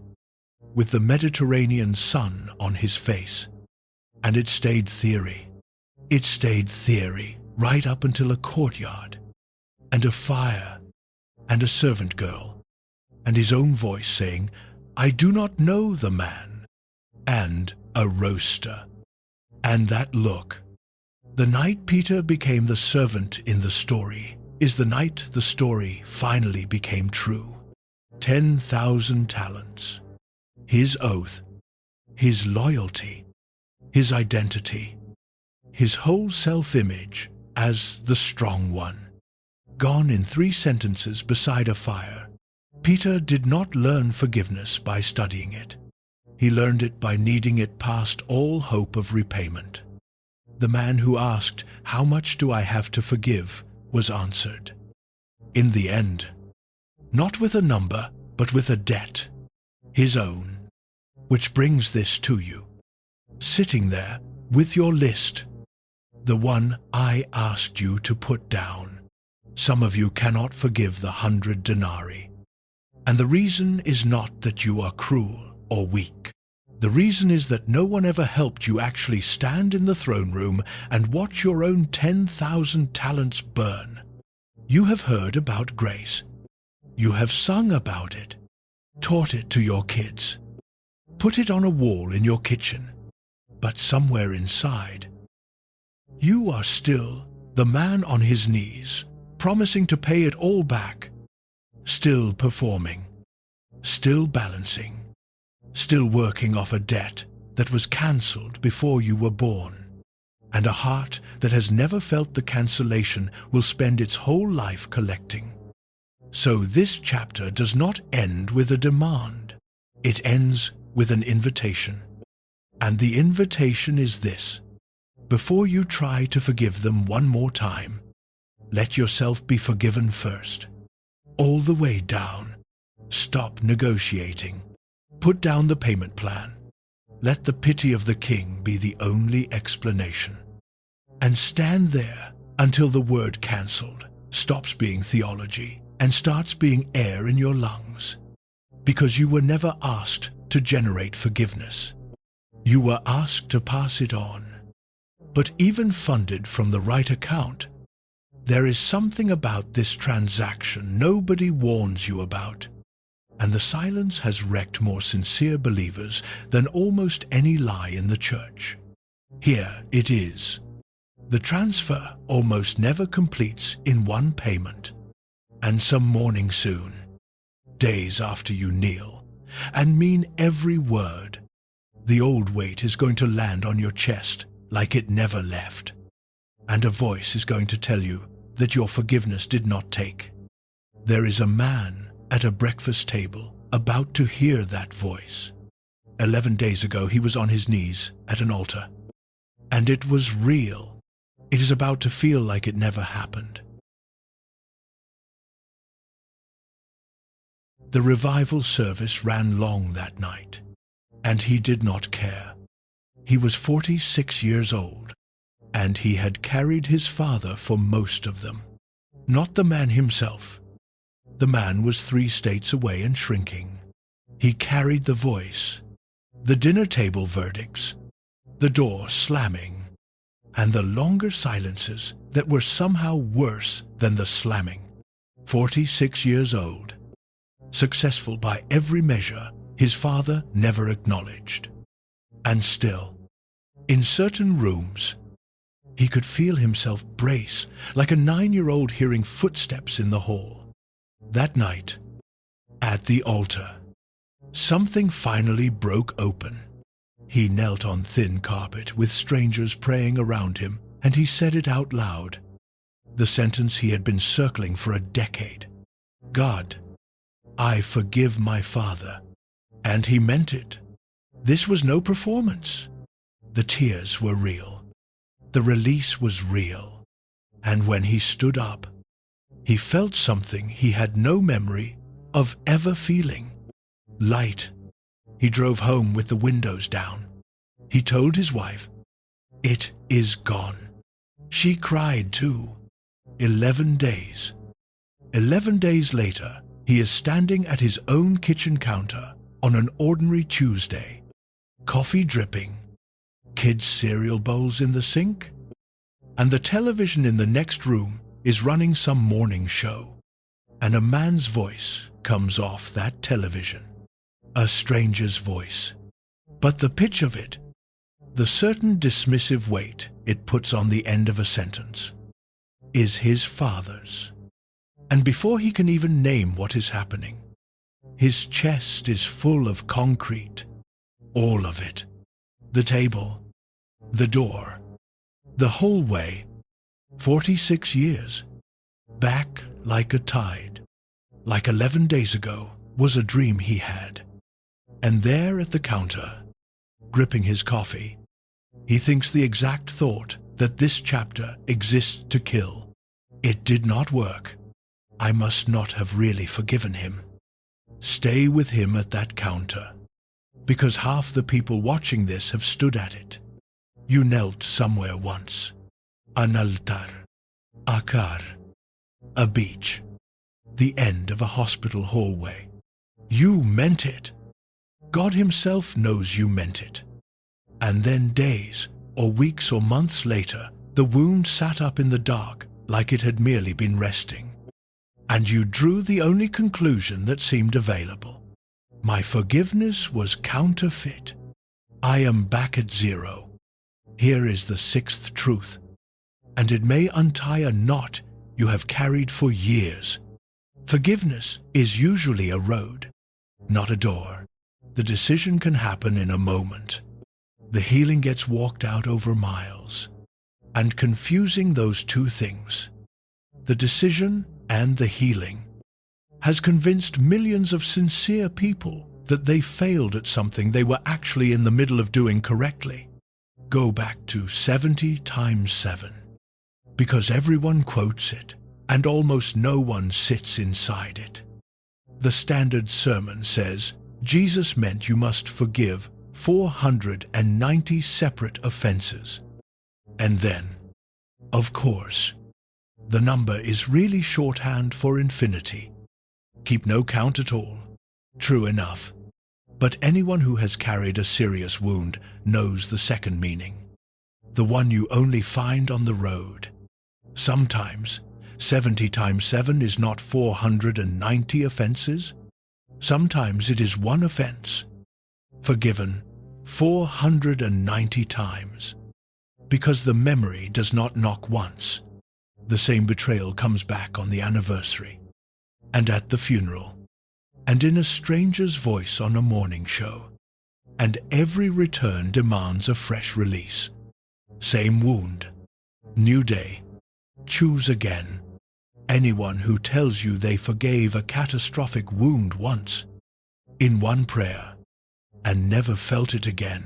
with the Mediterranean sun on his face. And it stayed theory. It stayed theory right up until a courtyard, and a fire, and a servant girl, and his own voice saying, "I do not know the man," and a roaster. And that look. The night Peter became the servant in the story is the night the story finally became true. 10,000 talents. His oath, his loyalty, his identity, his whole self-image as the strong one, gone in 3 sentences beside a fire. Peter did not learn forgiveness by studying it. He learned it by needing it past all hope of repayment. The man who asked, "How much do I have to forgive?" was answered. In the end, not with a number, but with a debt, his own. Which brings this to you, sitting there with your list, the one I asked you to put down. Some of you cannot forgive the 100 denarii. And the reason is not that you are cruel or weak. The reason is that no one ever helped you actually stand in the throne room and watch your own 10,000 talents burn. You have heard about grace. You have sung about it, taught it to your kids, put it on a wall in your kitchen. But somewhere inside, you are still the man on his knees, promising to pay it all back, still performing, still balancing, still working off a debt that was cancelled before you were born. And a heart that has never felt the cancellation will spend its whole life collecting. So this chapter does not end with a demand. It ends with an invitation. And the invitation is this: before you try to forgive them one more time, let yourself be forgiven first. All the way down. Stop negotiating. Put down the payment plan. Let the pity of the king be the only explanation. And stand there until the word cancelled stops being theology and starts being air in your lungs. Because you were never asked to generate forgiveness. You were asked to pass it on. But even funded from the right account, there is something about this transaction nobody warns you about. And the silence has wrecked more sincere believers than almost any lie in the church. Here it is. The transfer almost never completes in one payment. And some morning soon, days after you kneel, and mean every word, the old weight is going to land on your chest like it never left. And a voice is going to tell you that your forgiveness did not take. There is a man at a breakfast table about to hear that voice. 11 days ago he was on his knees at an altar. And it was real. It is about to feel like it never happened. The revival service ran long that night, and he did not care. He was 46 years old, and he had carried his father for most of them. Not the man himself. The man was 3 states away and shrinking. He carried the voice, the dinner table verdicts, the door slamming, and the longer silences that were somehow worse than the slamming. 46 years old. Successful by every measure his father never acknowledged. And still, in certain rooms, he could feel himself brace like a 9-year-old hearing footsteps in the hall. That night, at the altar, something finally broke open. He knelt on thin carpet with strangers praying around him, and he said it out loud. The sentence he had been circling for a decade. God, I forgive my father. And he meant it. This was no performance. The tears were real. The release was real. And when he stood up, he felt something he had no memory of ever feeling. Light. He drove home with the windows down. He told his wife, "It is gone." She cried too. 11 days. 11 days later, he is standing at his own kitchen counter on an ordinary Tuesday. Coffee dripping, kids' cereal bowls in the sink, and the television in the next room is running some morning show. And a man's voice comes off that television. A stranger's voice. But the pitch of it, the certain dismissive weight it puts on the end of a sentence, is his father's. And before he can even name what is happening, His chest is full of concrete, all of it. The table, the door, the whole way. 46 years. Back like a tide. Like 11 days ago was a dream he had. And there at the counter, gripping his coffee, he thinks the exact thought that this chapter exists to kill. It did not work. I must not have really forgiven him. Stay with him at that counter, because half the people watching this have stood at it. You knelt somewhere once. An altar, a car, a beach, the end of a hospital hallway. You meant it. God himself knows you meant it. And then days, or weeks or months later, the wound sat up in the dark like it had merely been resting. And you drew the only conclusion that seemed available. My forgiveness was counterfeit. I am back at zero. Here is the sixth truth, and it may untie a knot you have carried for years. Forgiveness is usually a road, not a door. The decision can happen in a moment. The healing gets walked out over miles. And confusing those two things, the decision and the healing, has convinced millions of sincere people that they failed at something they were actually in the middle of doing correctly. Go back to 70 times 7, because everyone quotes it, and almost no one sits inside it. The Standard Sermon says Jesus meant you must forgive 490 separate offenses. And then, of course, the number is really shorthand for infinity. Keep no count at all. True enough. But anyone who has carried a serious wound knows the second meaning, the one you only find on the road. Sometimes 70 times 7 is not 490 offenses. Sometimes it is one offense, forgiven 490 times. Because the memory does not knock once. The same betrayal comes back on the anniversary, and at the funeral, and in a stranger's voice on a morning show. And every return demands a fresh release. Same wound, new day, choose again. Anyone who tells you they forgave a catastrophic wound once, in one prayer, and never felt it again,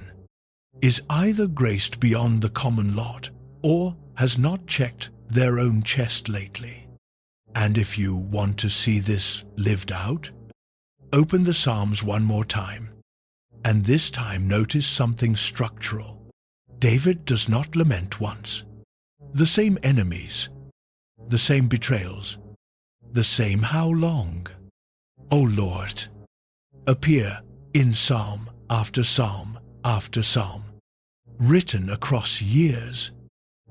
is either graced beyond the common lot, or has not checked their own chest lately. And if you want to see this lived out, open the Psalms one more time, and this time notice something structural. David does not lament once. The same enemies, the same betrayals, the same how long. O Lord, appear in psalm after psalm after psalm, written across years.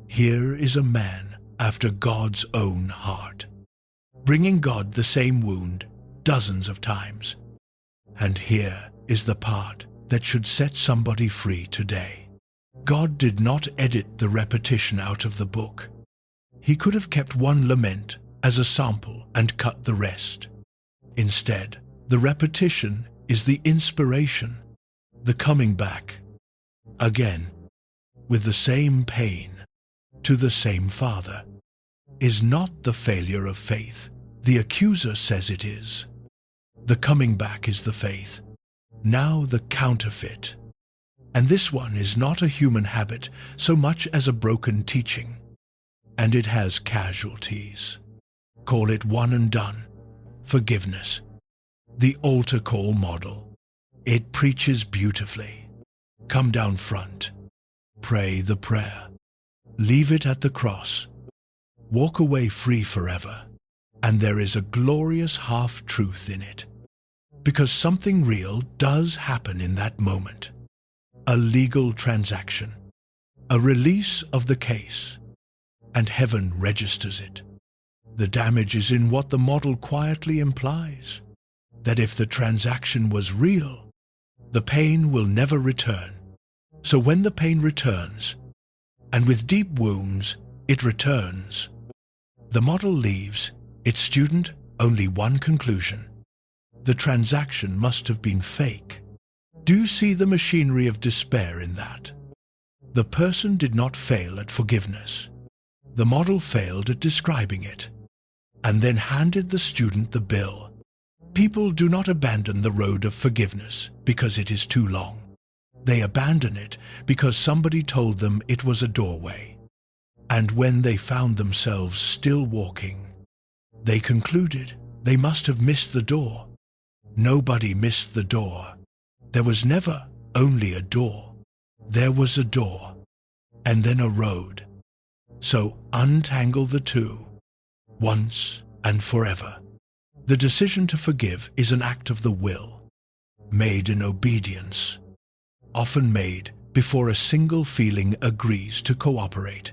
Here is a man after God's own heart, bringing God the same wound dozens of times. And here is the part that should set somebody free today. God did not edit the repetition out of the book. He could have kept one lament as a sample and cut the rest. Instead, the repetition is the inspiration, the coming back, again, with the same pain, to the same Father, is not the failure of faith. The accuser says it is. The coming back is the faith, now the counterfeit. And this one is not a human habit so much as a broken teaching. And it has casualties. Call it one and done, forgiveness. The altar call model. It preaches beautifully. Come down front. Pray the prayer. Leave it at the cross. Walk away free forever. And there is a glorious half-truth in it. Because something real does happen in that moment. A legal transaction. A release of the case. And heaven registers it. The damage is in what the model quietly implies. That if the transaction was real, the pain will never return. So when the pain returns, and with deep wounds it returns, the model leaves its student only one conclusion. The transaction must have been fake. Do you see the machinery of despair in that? The person did not fail at forgiveness. The model failed at describing it, and then handed the student the bill. People do not abandon the road of forgiveness because it is too long. They abandon it because somebody told them it was a doorway. And when they found themselves still walking, they concluded they must have missed the door. Nobody missed the door. There was never only a door. There was a door, and then a road. So untangle the two, once and forever. The decision to forgive is an act of the will, made in obedience, often made before a single feeling agrees to cooperate.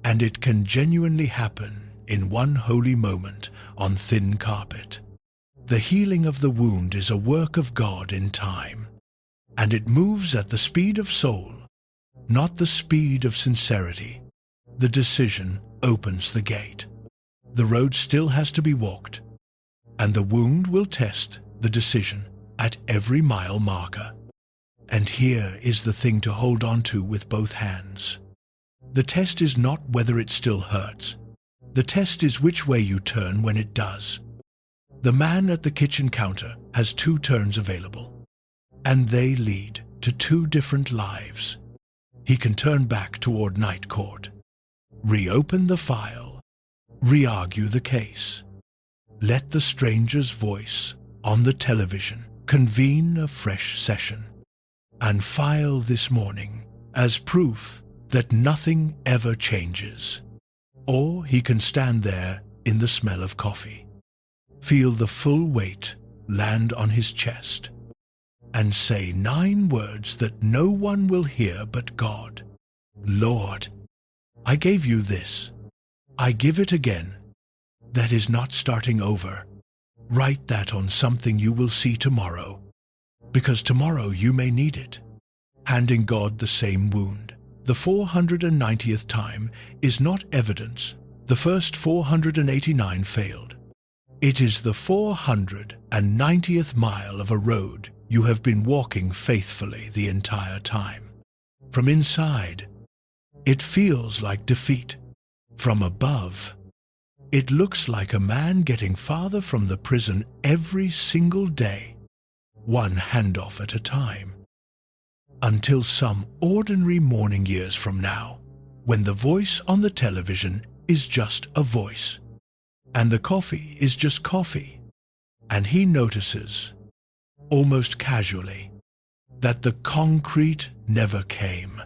And it can genuinely happen in one holy moment on thin carpet. The healing of the wound is a work of God in time, and it moves at the speed of soul, not the speed of sincerity. The decision opens the gate. The road still has to be walked, and the wound will test the decision at every mile marker. And here is the thing to hold on to with both hands. The test is not whether it still hurts. The test is which way you turn when it does. The man at the kitchen counter has 2 turns available, and they lead to 2 different lives. He can turn back toward night court, reopen the file, re-argue the case, let the stranger's voice on the television convene a fresh session, and file this morning as proof that nothing ever changes. Or he can stand there in the smell of coffee, feel the full weight land on his chest, and say 9 words that no one will hear but God. Lord, I gave you this. I give it again. That is not starting over. Write that on something you will see tomorrow, because tomorrow you may need it. Handing God the same wound the 490th time is not evidence the first 489 failed. It is the 490th mile of a road you have been walking faithfully the entire time. From inside, it feels like defeat. From above, it looks like a man getting farther from the prison every single day, one handoff at a time. Until some ordinary morning years from now, when the voice on the television is just a voice, and the coffee is just coffee, and he notices, almost casually, that the concrete never came,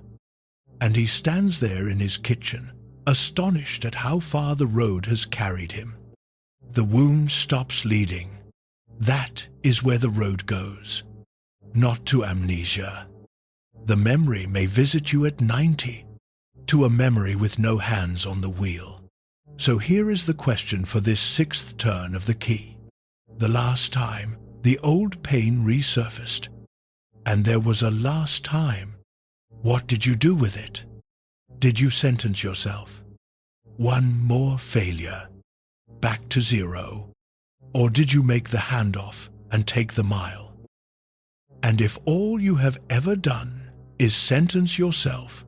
and he stands there in his kitchen, astonished at how far the road has carried him. The wound stops leading. That is where the road goes, not to amnesia. The memory may visit you at 90, to a memory with no hands on the wheel. So here is the question for this 6th turn of the key. The last time, the old pain resurfaced, and there was a last time. What did you do with it? Did you sentence yourself? One more failure, back to 0? Or did you make the handoff and take the mile? And if all you have ever done is sentence yourself,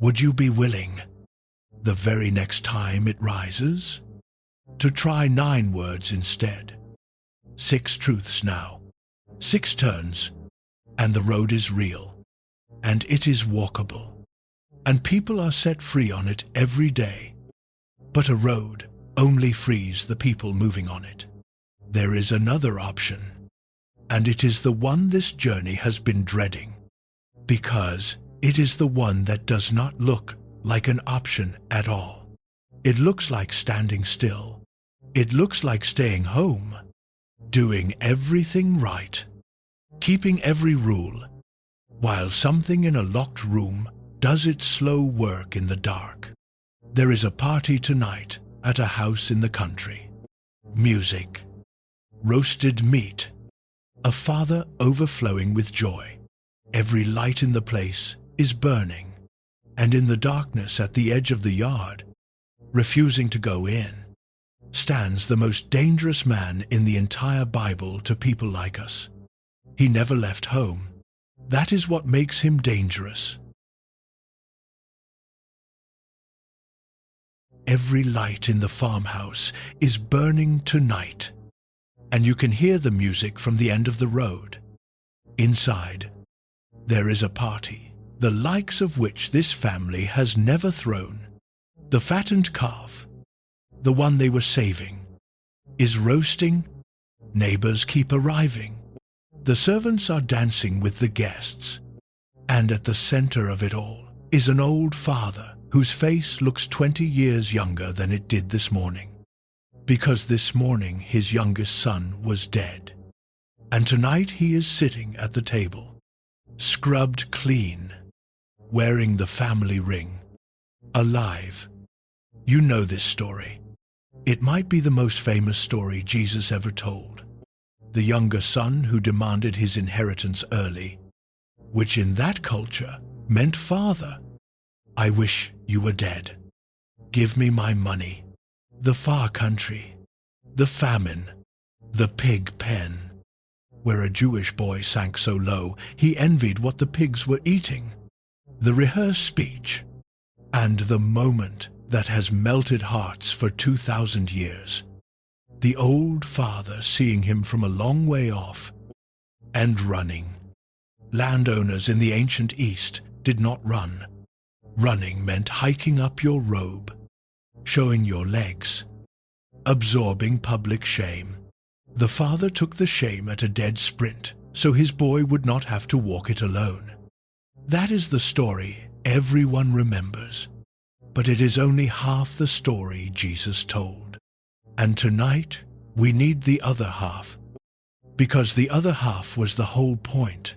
would you be willing, the very next time it rises, to try 9 words instead? 6 truths now, 6 turns, and the road is real, and it is walkable, and people are set free on it every day. But a road only frees the people moving on it. There is another option, and it is the one this journey has been dreading, because it is the one that does not look like an option at all. It looks like standing still. It looks like staying home, doing everything right, keeping every rule, while something in a locked room does its slow work in the dark. There is a party tonight at a house in the country. Music, roasted meat, a father overflowing with joy. Every light in the place is burning, and in the darkness at the edge of the yard, refusing to go in, stands the most dangerous man in the entire Bible to people like us. He never left home. That is what makes him dangerous. Every light in the farmhouse is burning tonight, and you can hear the music from the end of the road. Inside, there is a party, the likes of which this family has never thrown. The fattened calf, the one they were saving, is roasting. Neighbors keep arriving. The servants are dancing with the guests. And at the center of it all is an old father whose face looks 20 years younger than it did this morning. Because this morning his youngest son was dead. And tonight he is sitting at the table, scrubbed clean, wearing the family ring, alive. You know this story. It might be the most famous story Jesus ever told. The younger son who demanded his inheritance early, which in that culture meant father. I wish you were dead. Give me my money. The far country, the famine, the pig pen, where a Jewish boy sank so low he envied what the pigs were eating, the rehearsed speech, and the moment that has melted hearts for 2,000 years. The old father seeing him from a long way off and running. Landowners in the ancient East did not run. Running meant hiking up your robe, showing your legs, absorbing public shame. The father took the shame at a dead sprint, so his boy would not have to walk it alone. That is the story everyone remembers, but it is only half the story Jesus told. And tonight, we need the other half, because the other half was the whole point.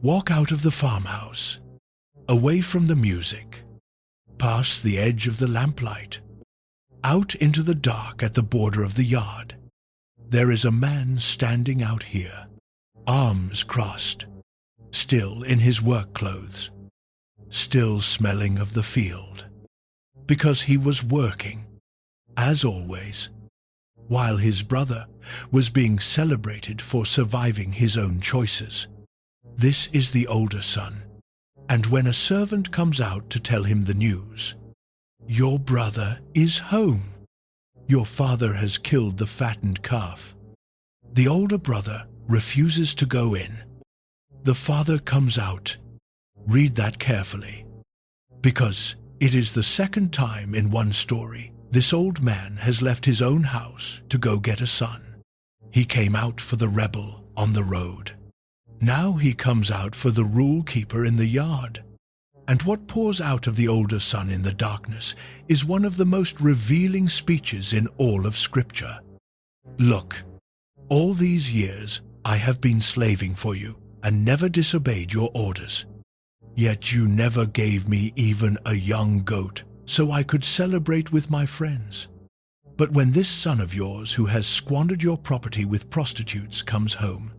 Walk out of the farmhouse, away from the music, past the edge of the lamplight, out into the dark at the border of the yard. There is a man standing out here, arms crossed, still in his work clothes, still smelling of the field, because he was working, as always, while his brother was being celebrated for surviving his own choices. This is the older son, and when a servant comes out to tell him the news, your brother is home. Your father has killed the fattened calf. The older brother refuses to go in. The father comes out. Read that carefully, because it is the second time in one story this old man has left his own house to go get a son. He came out for the rebel on the road. Now he comes out for the rule keeper in the yard. And what pours out of the older son in the darkness is one of the most revealing speeches in all of Scripture. Look, all these years I have been slaving for you and never disobeyed your orders. Yet you never gave me even a young goat so I could celebrate with my friends. But when this son of yours who has squandered your property with prostitutes comes home,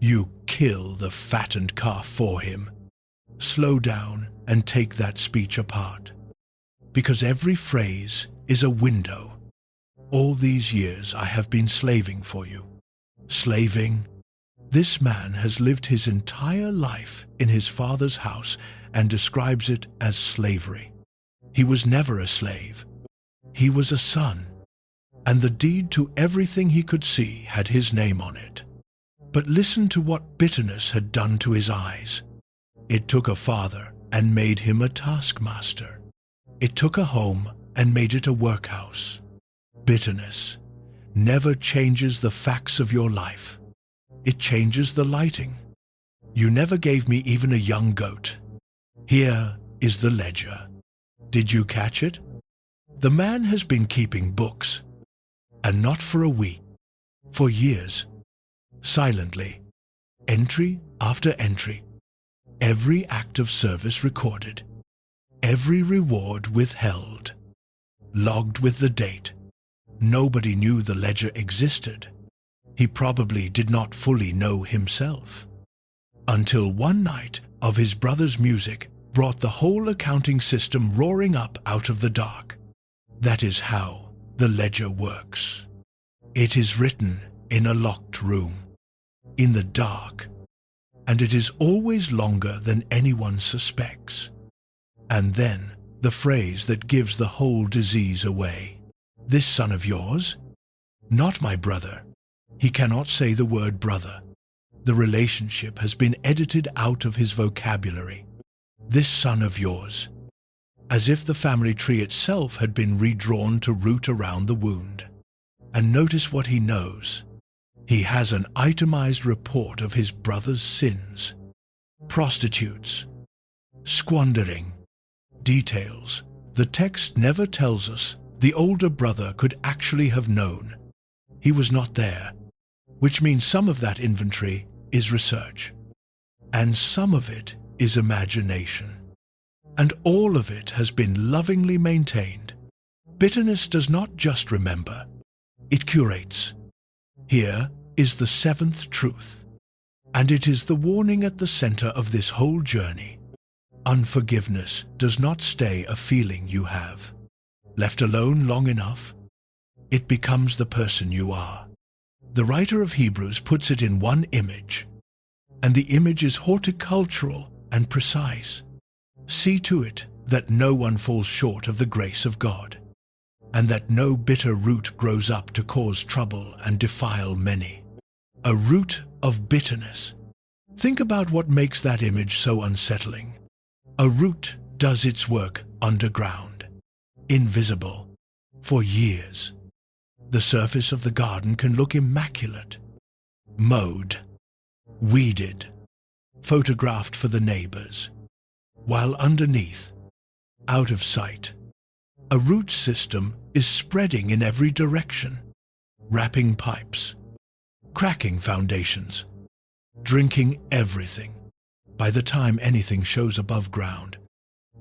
you kill the fattened calf for him. Slow down and take that speech apart, because every phrase is a window. All these years I have been slaving for you. Slaving? This man has lived his entire life in his father's house and describes it as slavery. He was never a slave. He was a son, and the deed to everything he could see had his name on it. But listen to what bitterness had done to his eyes. It took a father and made him a taskmaster. It took a home and made it a workhouse. Bitterness never changes the facts of your life. It changes the lighting. You never gave me even a young goat. Here is the ledger. Did you catch it? The man has been keeping books, and not for a week, for years, silently, entry after entry. Every act of service recorded, every reward withheld, logged with the date. Nobody knew the ledger existed. He probably did not fully know himself. Until one night of his brother's music brought the whole accounting system roaring up out of the dark. That is how the ledger works. It is written in a locked room, in the dark, and it is always longer than anyone suspects. And then the phrase that gives the whole disease away. This son of yours? Not my brother. He cannot say the word brother. The relationship has been edited out of his vocabulary. This son of yours. As if the family tree itself had been redrawn to root around the wound. And notice what he knows. He has an itemized report of his brother's sins. Prostitutes. Squandering. Details. The text never tells us the older brother could actually have known. He was not there, which means some of that inventory is research, and some of it is imagination, and all of it has been lovingly maintained. Bitterness does not just remember, it curates. Here is the seventh truth, and it is the warning at the center of this whole journey. Unforgiveness does not stay a feeling you have. Left alone long enough, it becomes the person you are. The writer of Hebrews puts it in one image, and the image is horticultural and precise. See to it that no one falls short of the grace of God, and that no bitter root grows up to cause trouble and defile many. A root of bitterness. Think about what makes that image so unsettling. A root does its work underground, invisible, for years. The surface of the garden can look immaculate, mowed, weeded, photographed for the neighbors, while underneath, out of sight, a root system is spreading in every direction, wrapping pipes, cracking foundations, drinking everything. By the time anything shows above ground,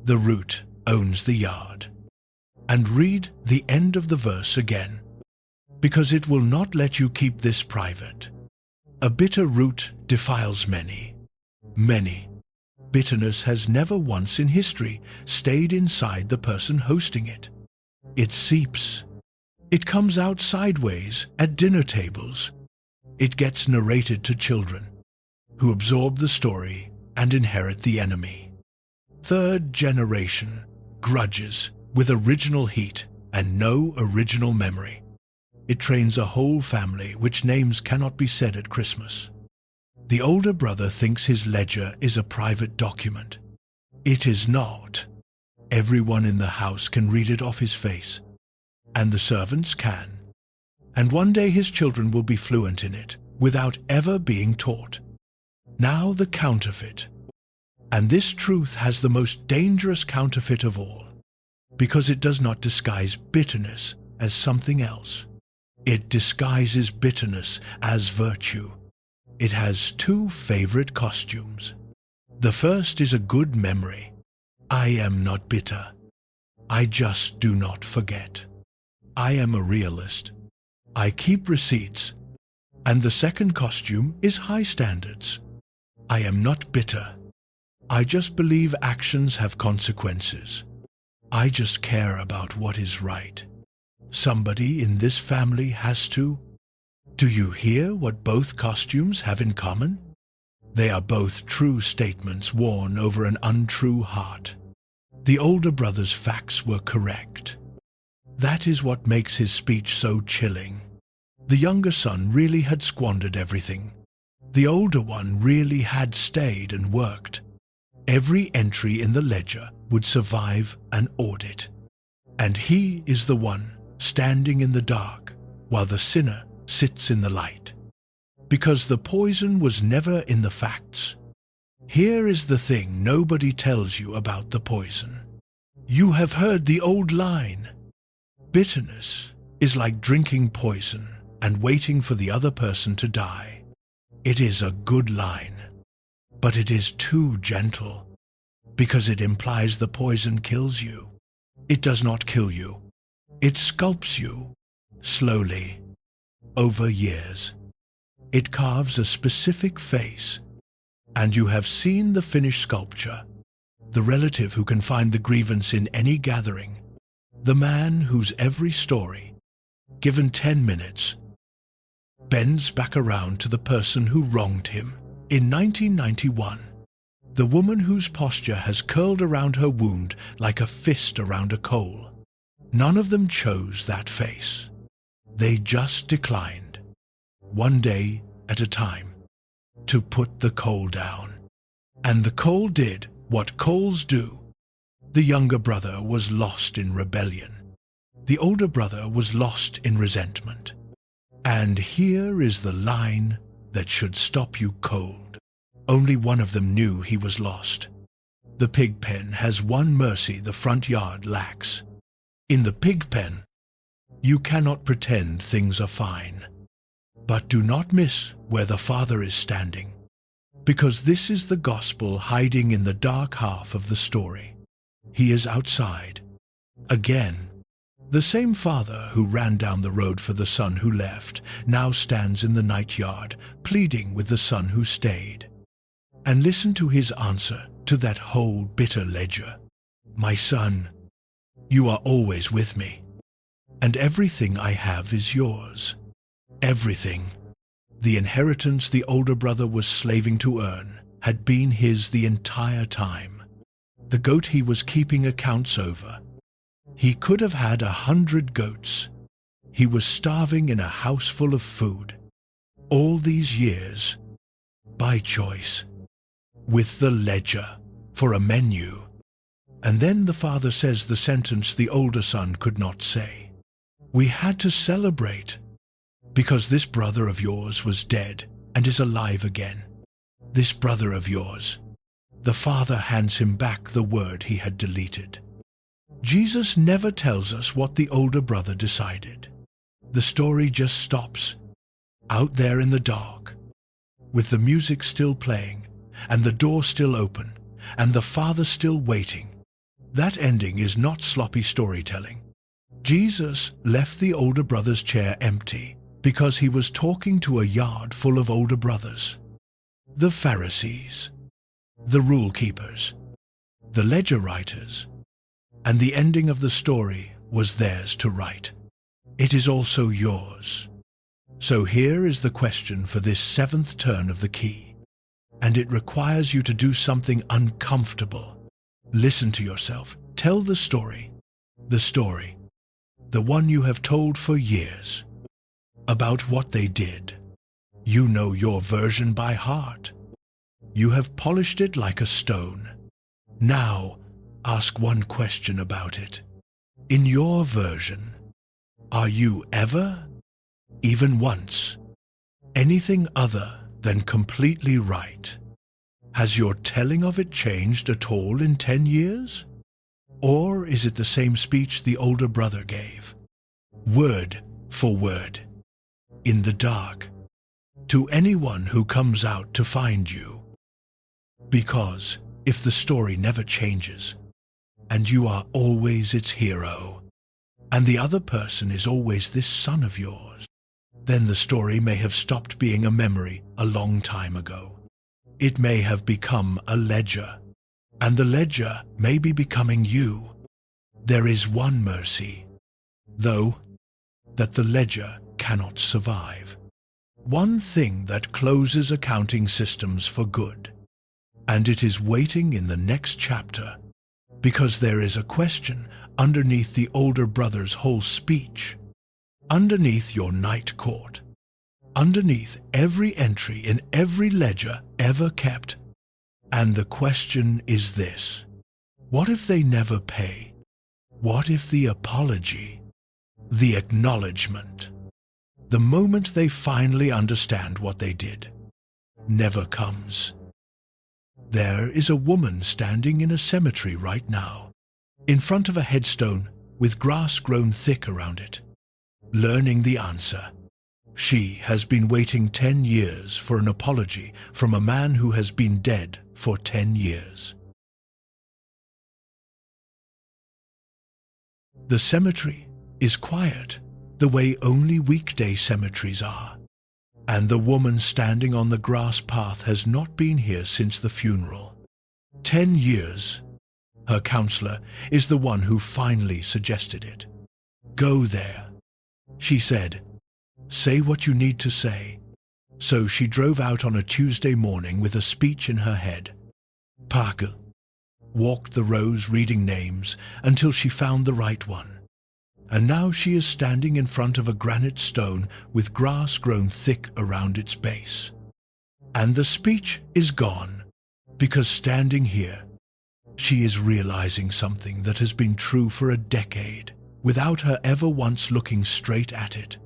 the root owns the yard. And read the end of the verse again, because it will not let you keep this private. A bitter root defiles many. Many. Bitterness has never once in history stayed inside the person hosting it. It seeps. It comes out sideways at dinner tables. It gets narrated to children, who absorb the story and inherit the enemy. Third generation grudges with original heat and no original memory. It trains a whole family which names cannot be said at Christmas. The older brother thinks his ledger is a private document. It is not. Everyone in the house can read it off his face, and the servants can. And one day his children will be fluent in it without ever being taught. Now the counterfeit. And this truth has the most dangerous counterfeit of all, because it does not disguise bitterness as something else. It disguises bitterness as virtue. It has two favorite costumes. The first is a good memory. I am not bitter. I just do not forget. I am a realist. I keep receipts. And the second costume is high standards. I am not bitter. I just believe actions have consequences. I just care about what is right. Somebody in this family has to. Do you hear what both costumes have in common? They are both true statements worn over an untrue heart. The older brother's facts were correct. That is what makes his speech so chilling. The younger son really had squandered everything. The older one really had stayed and worked. Every entry in the ledger would survive an audit. And he is the one standing in the dark, while the sinner sits in the light. Because the poison was never in the facts. Here is the thing nobody tells you about the poison. You have heard the old line. Bitterness is like drinking poison and waiting for the other person to die. It is a good line, but it is too gentle, because it implies the poison kills you. It does not kill you. It sculpts you, slowly, over years. It carves a specific face, and you have seen the finished sculpture, the relative who can find the grievance in any gathering, the man whose every story given 10 minutes, bends back around to the person who wronged him. In 1991, the woman whose posture has curled around her wound like a fist around a coal. None of them chose that face. They just declined, one day at a time, to put the coal down. And the coal did what coals do. The younger brother was lost in rebellion. The older brother was lost in resentment. And here is the line that should stop you cold. Only one of them knew he was lost. The pig pen has one mercy the front yard lacks. In the pig pen, you cannot pretend things are fine. But do not miss where the Father is standing, because this is the gospel hiding in the dark half of the story. He is outside. Again, the same Father who ran down the road for the son who left now stands in the night yard, pleading with the son who stayed. And listen to his answer to that whole bitter ledger. My son, you are always with me, and everything I have is yours. Everything. The inheritance the older brother was slaving to earn had been his the entire time. The goat he was keeping accounts over. He could have had 100 goats. He was starving in a house full of food. All these years, by choice, with the ledger for a menu. And then the father says the sentence the older son could not say. We had to celebrate, because this brother of yours was dead and is alive again. This brother of yours. The father hands him back the word he had deleted. Jesus never tells us what the older brother decided. The story just stops, out there in the dark, with the music still playing, and the door still open, and the father still waiting. That ending is not sloppy storytelling. Jesus left the older brother's chair empty because he was talking to a yard full of older brothers. The Pharisees, the rule keepers, the ledger writers, and the ending of the story was theirs to write. It is also yours. So here is the question for this 7th turn of the key, and it requires you to do something uncomfortable. Listen to yourself. Tell the story, the one you have told for years, about what they did. You know your version by heart. You have polished it like a stone. Now, ask one question about it. In your version, are you ever, even once, anything other than completely right? Has your telling of it changed at all in 10 years? Or is it the same speech the older brother gave, word for word, in the dark, to anyone who comes out to find you? Because if the story never changes, and you are always its hero, and the other person is always this son of yours, then the story may have stopped being a memory a long time ago. It may have become a ledger, and the ledger may be becoming you. There is one mercy, though, that the ledger cannot survive. One thing that closes accounting systems for good, and it is waiting in the next chapter, because there is a question underneath the older brother's whole speech, underneath your night court, underneath every entry in every ledger ever kept. And the question is this: what if they never pay? What if the apology, the acknowledgement, the moment they finally understand what they did, never comes? There is a woman standing in a cemetery right now, in front of a headstone with grass grown thick around it, learning the answer. She has been waiting 10 years for an apology from a man who has been dead for 10 years. The cemetery is quiet, the way only weekday cemeteries are, and the woman standing on the grass path has not been here since the funeral. 10 years. Her counselor is the one who finally suggested it. Go there. She said, "Say what you need to say." So she drove out on a Tuesday morning with a speech in her head. Parker walked the rows reading names until she found the right one. And now she is standing in front of a granite stone with grass grown thick around its base. And the speech is gone, because standing here, she is realizing something that has been true for a decade, without her ever once looking straight at it.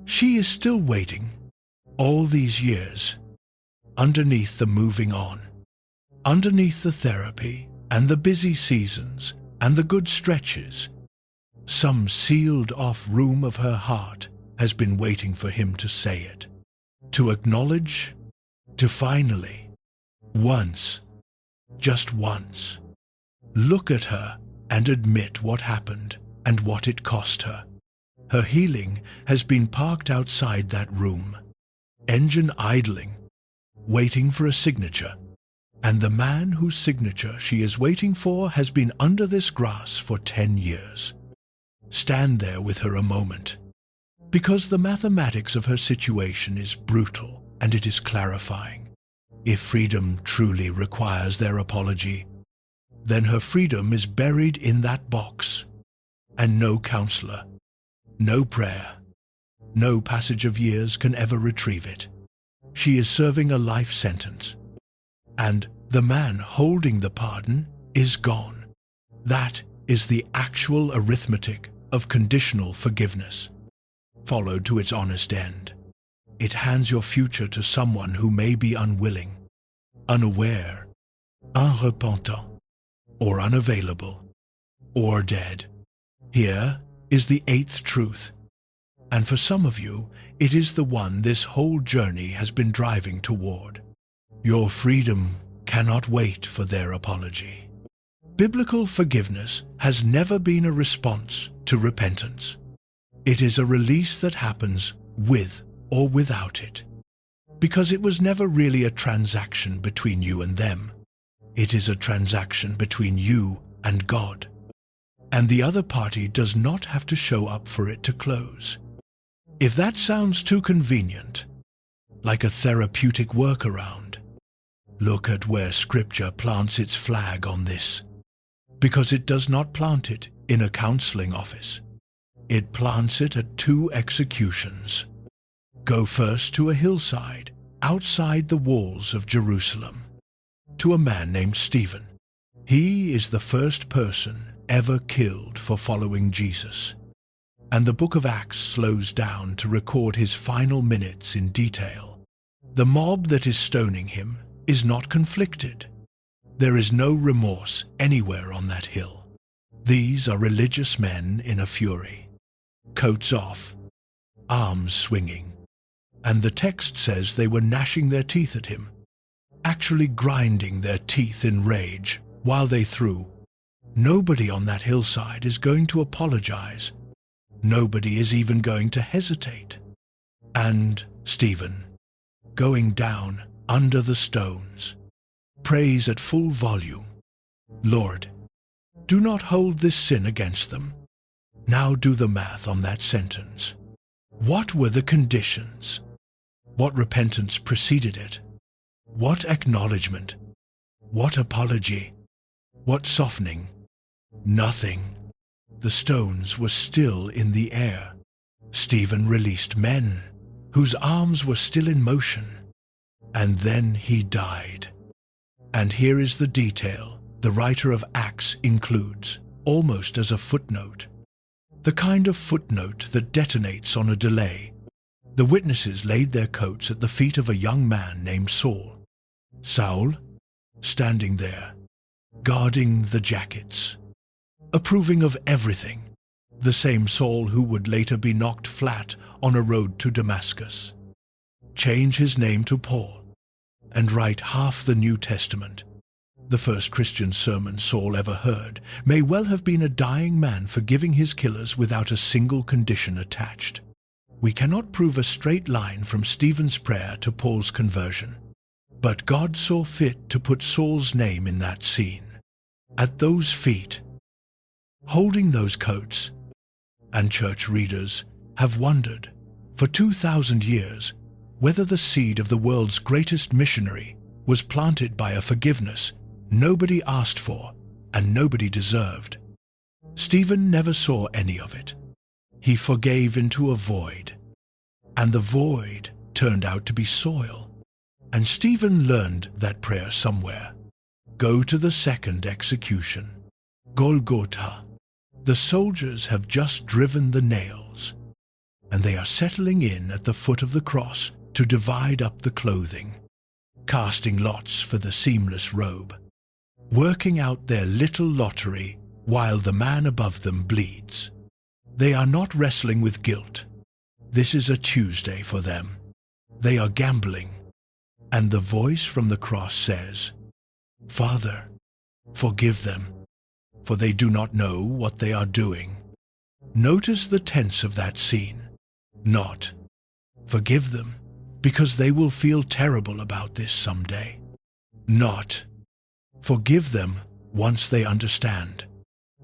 She is still waiting, all these years, underneath the moving on, underneath the therapy and the busy seasons and the good stretches. Some sealed-off room of her heart has been waiting for him to say it, to acknowledge, to finally, once, just once, look at her and admit what happened and what it cost her. Her healing has been parked outside that room, engine idling, waiting for a signature. And the man whose signature she is waiting for has been under this grass for 10 years. Stand there with her a moment, because the mathematics of her situation is brutal and it is clarifying. If freedom truly requires their apology, then her freedom is buried in that box, and no counselor, no prayer, no passage of years can ever retrieve it. She is serving a life sentence, and the man holding the pardon is gone. That is the actual arithmetic of conditional forgiveness, followed to its honest end. It hands your future to someone who may be unwilling, unaware, unrepentant, or unavailable, or dead. Here is the eighth truth, and for some of you, it is the one this whole journey has been driving toward. Your freedom cannot wait for their apology. Biblical forgiveness has never been a response to repentance. It is a release that happens with or without it, because it was never really a transaction between you and them. It is a transaction between you and God, and the other party does not have to show up for it to close. If that sounds too convenient, like a therapeutic workaround, look at where Scripture plants its flag on this, because it does not plant it in a counseling office. It plants it at 2 executions. Go first to a hillside outside the walls of Jerusalem, to a man named Stephen. He is the first person ever killed for following Jesus, and the book of Acts slows down to record his final minutes in detail. The mob that is stoning him is not conflicted. There is no remorse anywhere on that hill. These are religious men in a fury, coats off, arms swinging, and the text says they were gnashing their teeth at him, actually grinding their teeth in rage while they threw. Nobody on that hillside is going to apologize. Nobody is even going to hesitate. And Stephen, going down under the stones, prays at full volume, "Lord, do not hold this sin against them." Now do the math on that sentence. What were the conditions? What repentance preceded it? What acknowledgement? What apology? What softening? Nothing. The stones were still in the air. Stephen released men whose arms were still in motion, and then he died. And here is the detail the writer of Acts includes, almost as a footnote. The kind of footnote that detonates on a delay. The witnesses laid their coats at the feet of a young man named Saul. Saul, standing there, guarding the jackets, approving of everything, the same Saul who would later be knocked flat on a road to Damascus, change his name to Paul, and write half the New Testament. The first Christian sermon Saul ever heard may well have been a dying man forgiving his killers without a single condition attached. We cannot prove a straight line from Stephen's prayer to Paul's conversion, but God saw fit to put Saul's name in that scene, at those feet, holding those coats. And church readers, have wondered for 2,000 years whether the seed of the world's greatest missionary was planted by a forgiveness nobody asked for and nobody deserved. Stephen never saw any of it. He forgave into a void, and the void turned out to be soil. And Stephen learned that prayer somewhere. Go to the second execution, Golgotha. The soldiers have just driven the nails, and they are settling in at the foot of the cross to divide up the clothing, casting lots for the seamless robe, working out their little lottery while the man above them bleeds. They are not wrestling with guilt. This is a Tuesday for them. They are gambling, and the voice from the cross says, "Father, forgive them, for they do not know what they are doing." Notice the tense of that scene. Not, "Forgive them, because they will feel terrible about this someday." Not, "Forgive them once they understand."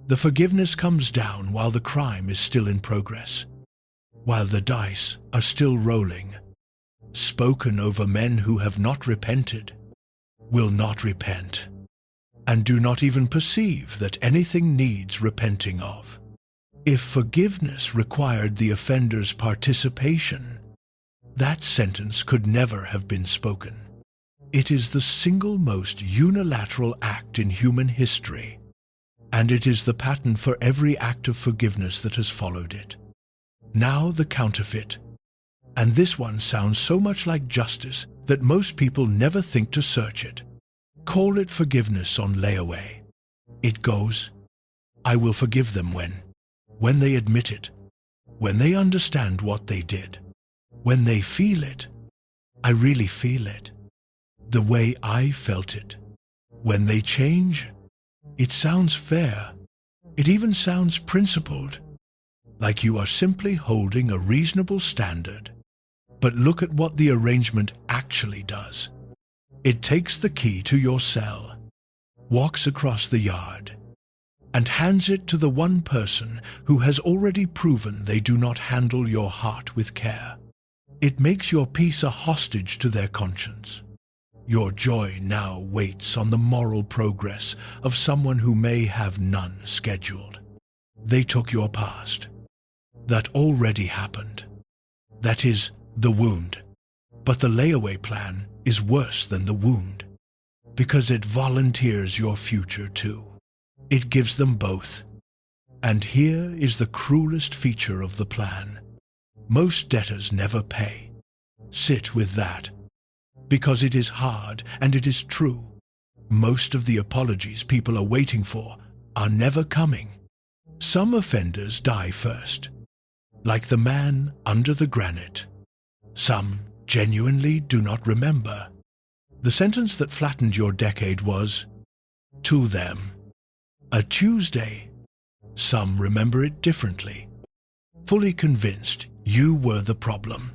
The forgiveness comes down while the crime is still in progress, while the dice are still rolling, spoken over men who have not repented, will not repent, and do not even perceive that anything needs repenting of. If forgiveness required the offender's participation, that sentence could never have been spoken. It is the single most unilateral act in human history, and it is the pattern for every act of forgiveness that has followed it. Now the counterfeit, and this one sounds so much like justice that most people never think to search it. Call it forgiveness on layaway. It goes, "I will forgive them when they admit it, when they understand what they did, when they feel it, I really feel it, the way I felt it, when they change." It sounds fair. It even sounds principled, like you are simply holding a reasonable standard. But look at what the arrangement actually does. It takes the key to your cell, walks across the yard, and hands it to the one person who has already proven they do not handle your heart with care. It makes your peace a hostage to their conscience. Your joy now waits on the moral progress of someone who may have none scheduled. They took your past. That already happened. That is the wound. But the layaway plan is worse than the wound, because it volunteers your future too. It gives them both. And here is the cruelest feature of the plan. Most debtors never pay. Sit with that. Because it is hard and it is true. Most of the apologies people are waiting for are never coming. Some offenders die first, like the man under the granite. Some genuinely do not remember. The sentence that flattened your decade was, to them, a Tuesday. Some remember it differently, fully convinced you were the problem.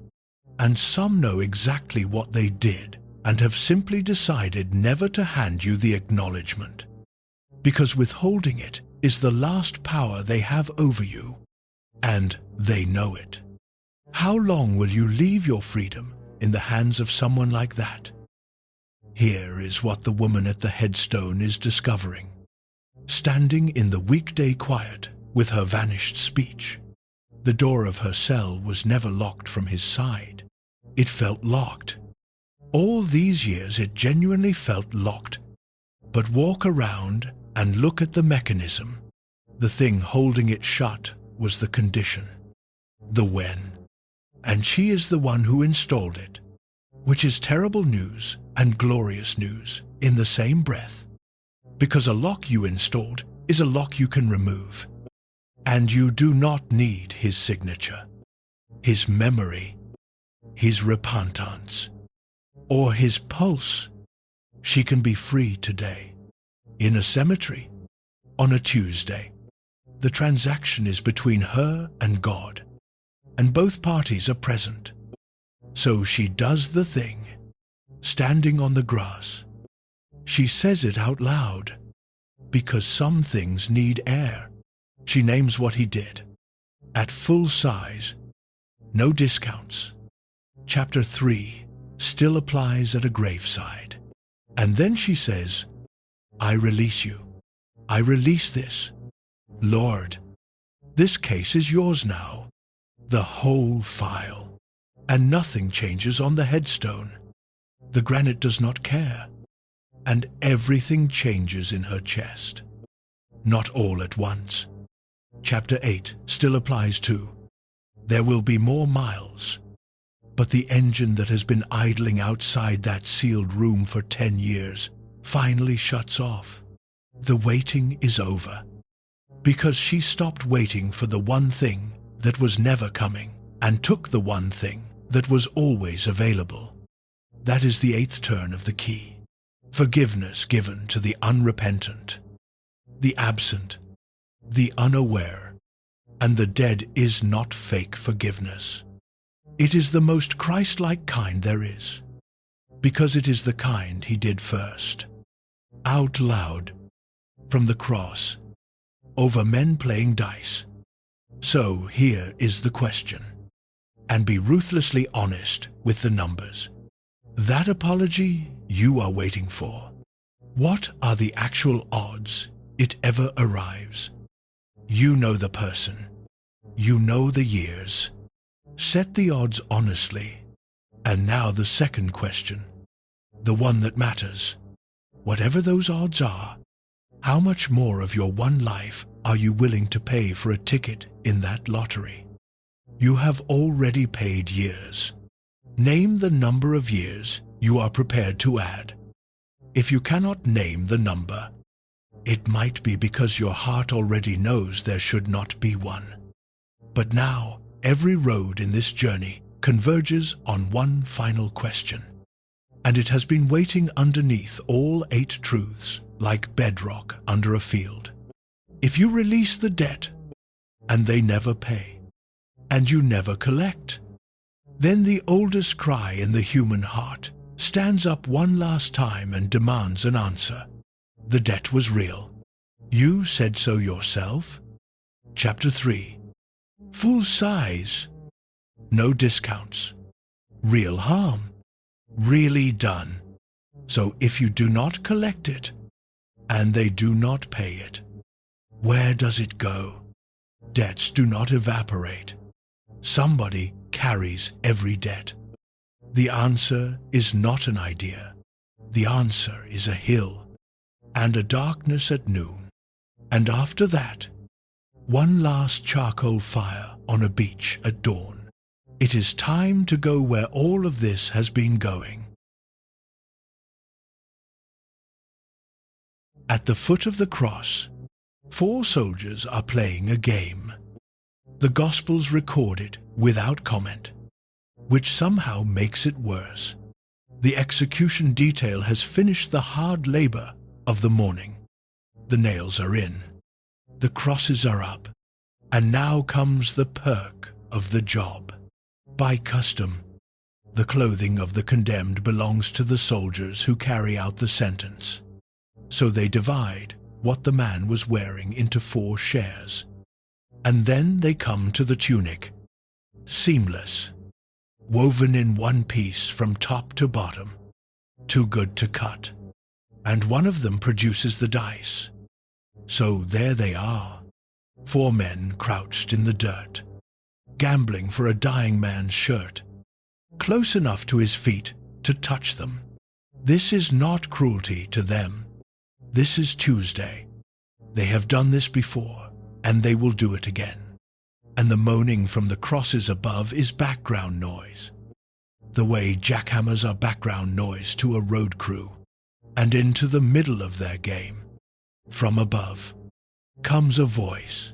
And some know exactly what they did and have simply decided never to hand you the acknowledgement, because withholding it is the last power they have over you, and they know it. How long will you leave your freedom in the hands of someone like that? Here is what the woman at the headstone is discovering. Standing in the weekday quiet with her vanished speech, the door of her cell was never locked from his side. It felt locked. All these years it genuinely felt locked. But walk around and look at the mechanism. The thing holding it shut was the condition, the when. And she is the one who installed it, which is terrible news and glorious news in the same breath. Because a lock you installed is a lock you can remove. And you do not need his signature, his memory, his repentance, or his pulse. She can be free today, in a cemetery, on a Tuesday. The transaction is between her and God, and both parties are present. So she does the thing, standing on the grass. She says it out loud, because some things need air. She names what he did, at full size, No discounts. Chapter 3 still applies at a graveside. And then she says, I release you. I release this. Lord, this case is yours now. The whole file. And nothing changes on the headstone. The granite does not care. And everything changes in her chest. Not all at once. Chapter 8 still applies too. There will be more miles. But the engine that has been idling outside that sealed room for 10 years finally shuts off. The waiting is over. Because she stopped waiting for the one thing that was never coming and took the one thing that was always available. That is the 8th turn of the key. Forgiveness given to the unrepentant, the absent, the unaware, and the dead is not fake forgiveness. It is the most Christ-like kind there is, because it is the kind he did first. Out loud, from the cross, over men playing dice. So here is the question, and be ruthlessly honest with the numbers. That apology you are waiting for, what are the actual odds it ever arrives? You know the person. You know the years. Set the odds honestly. And now the second question, the one that matters. Whatever those odds are, how much more of your one life are you willing to pay for a ticket in that lottery? You have already paid years. Name the number of years you are prepared to add. If you cannot name the number, it might be because your heart already knows there should not be one. But now, every road in this journey converges on one final question. And it has been waiting underneath all 8 truths, like bedrock under a field. If you release the debt, and they never pay, and you never collect, then the oldest cry in the human heart stands up one last time and demands an answer. The debt was real. You said so yourself. Chapter 3. Full size. No discounts. Real harm. Really done. So if you do not collect it, and they do not pay it, where does it go? Debts do not evaporate. Somebody carries every debt. The answer is not an idea. The answer is a hill, and a darkness at noon. And after that, one last charcoal fire on a beach at dawn. It is time to go where all of this has been going. At the foot of the cross, 4 soldiers are playing a game. The Gospels record it without comment, which somehow makes it worse. The execution detail has finished the hard labor of the morning. The nails are in, the crosses are up, and now comes the perk of the job. By custom, the clothing of the condemned belongs to the soldiers who carry out the sentence. So they divide what the man was wearing into 4 shares. And then they come to the tunic, seamless, woven in one piece from top to bottom, too good to cut. And one of them produces the dice. So there they are, 4 men crouched in the dirt, gambling for a dying man's shirt, close enough to his feet to touch them. This is not cruelty to them. This is Tuesday. They have done this before, and they will do it again. And the moaning from the crosses above is background noise, the way jackhammers are background noise to a road crew. And into the middle of their game, from above, comes a voice.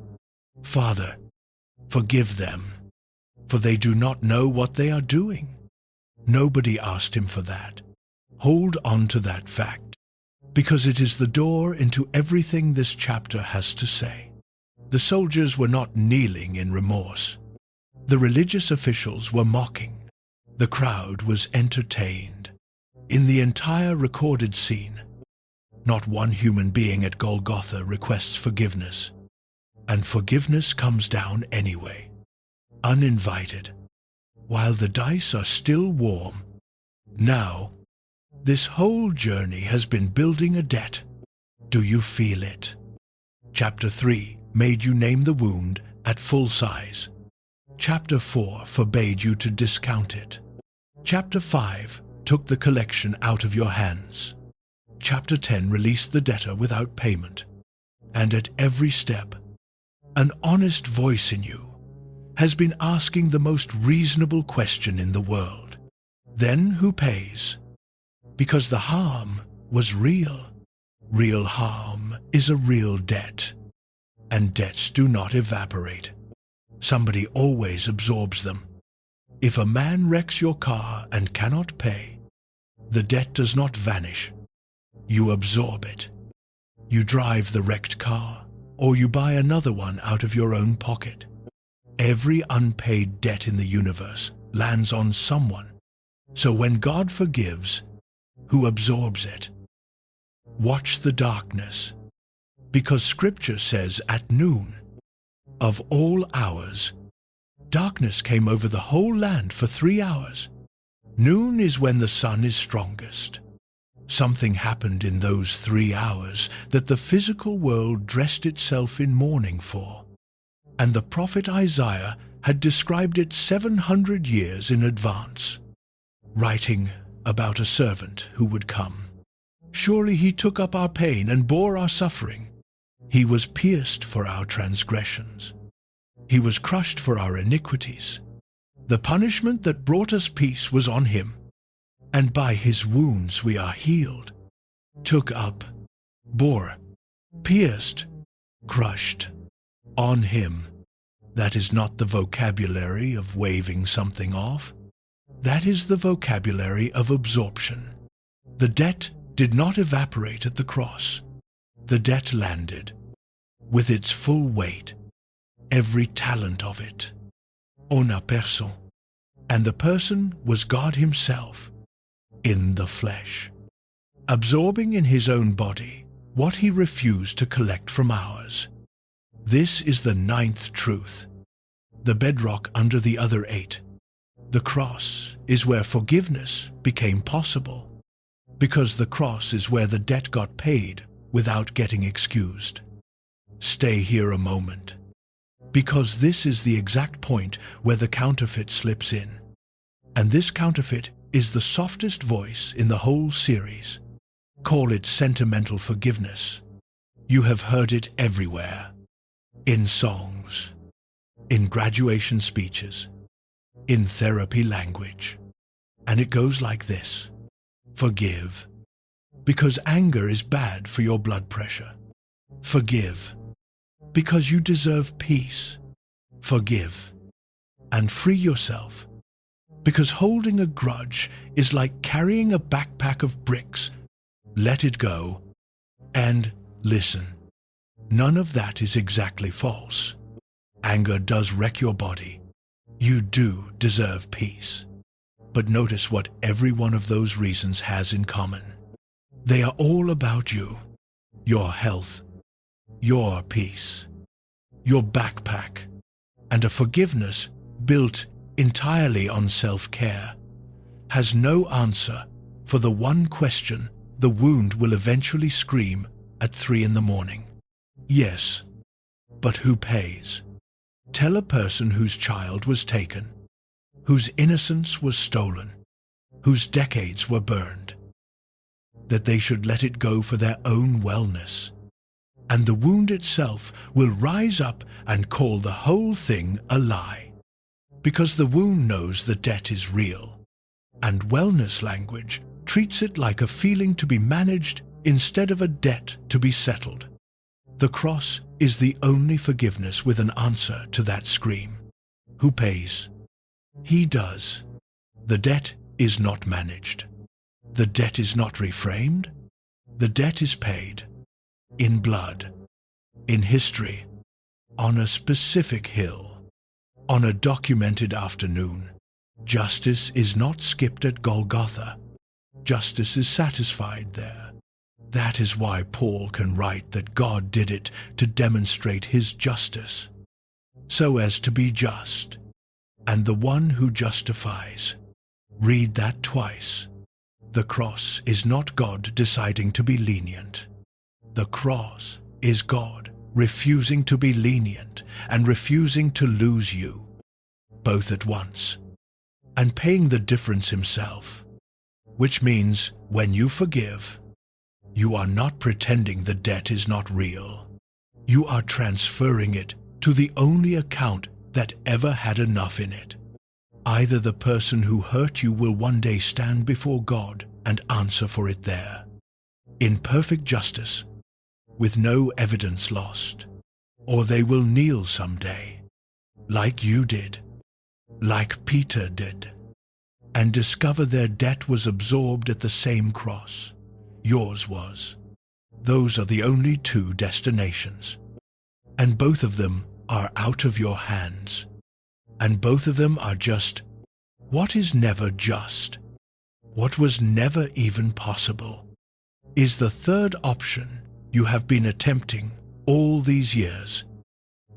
Father, forgive them, for they do not know what they are doing. Nobody asked him for that. Hold on to that fact, because it is the door into everything this chapter has to say. The soldiers were not kneeling in remorse. The religious officials were mocking. The crowd was entertained. In the entire recorded scene, not one human being at Golgotha requests forgiveness. And forgiveness comes down anyway, uninvited, while the dice are still warm. Now, this whole journey has been building a debt. Do you feel it? Chapter 3 made you name the wound at full size. Chapter 4 forbade you to discount it. Chapter 5 took the collection out of your hands. Chapter 10 released the debtor without payment. And at every step, an honest voice in you has been asking the most reasonable question in the world. Then who pays? Because the harm was real. Real harm is a real debt. And debts do not evaporate. Somebody always absorbs them. If a man wrecks your car and cannot pay, the debt does not vanish. You absorb it. You drive the wrecked car, or you buy another one out of your own pocket. Every unpaid debt in the universe lands on someone. So when God forgives, who absorbs it? Watch the darkness, because Scripture says at noon, of all hours, darkness came over the whole land for 3 hours. Noon is when the sun is strongest. Something happened in those 3 hours that the physical world dressed itself in mourning for. And the prophet Isaiah had described it 700 years in advance, writing about a servant who would come. Surely he took up our pain and bore our suffering. He was pierced for our transgressions. He was crushed for our iniquities. The punishment that brought us peace was on him, and by his wounds we are healed. Took up, bore, pierced, crushed, on him. That is not the vocabulary of waving something off. That is the vocabulary of absorption. The debt did not evaporate at the cross. The debt landed, with its full weight, every talent of it, una person, and the person was God himself, in the flesh, absorbing in his own body what he refused to collect from ours. This is the 9th truth, the bedrock under the other 8. The cross is where forgiveness became possible, because the cross is where the debt got paid without getting excused. Stay here a moment, because this is the exact point where the counterfeit slips in. And this counterfeit is the softest voice in the whole series. Call it sentimental forgiveness. You have heard it everywhere. In songs, in graduation speeches, in therapy language. And it goes like this. Forgive, because anger is bad for your blood pressure. Forgive, because you deserve peace. Forgive, and free yourself, because holding a grudge is like carrying a backpack of bricks. Let it go, and listen. None of that is exactly false. Anger does wreck your body. You do deserve peace. But notice what every one of those reasons has in common. They are all about you, your health, your peace, your backpack, and a forgiveness built entirely on self-care has no answer for the one question the wound will eventually scream at 3 in the morning. Yes, but who pays? Tell a person whose child was taken, whose innocence was stolen, whose decades were burned, that they should let it go for their own wellness. And the wound itself will rise up and call the whole thing a lie, because the wound knows the debt is real, and wellness language treats it like a feeling to be managed instead of a debt to be settled. The cross is the only forgiveness with an answer to that scream. Who pays? He does. The debt is not managed. The debt is not reframed. The debt is paid. In blood. In history. On a specific hill. On a documented afternoon. Justice is not skipped at Golgotha. Justice is satisfied there. That is why Paul can write that God did it to demonstrate his justice, so as to be just, and the one who justifies. Read that twice. The cross is not God deciding to be lenient. The cross is God refusing to be lenient and refusing to lose you, both at once, and paying the difference himself, which means when you forgive, you are not pretending the debt is not real. You are transferring it to the only account that ever had enough in it. Either the person who hurt you will one day stand before God and answer for it there, in perfect justice, with no evidence lost, or they will kneel someday, like you did, like Peter did, and discover their debt was absorbed at the same cross. Yours was. Those are the only two destinations, and both of them are out of your hands, and both of them are just what is never just, what was never even possible, is the third option you have been attempting all these years,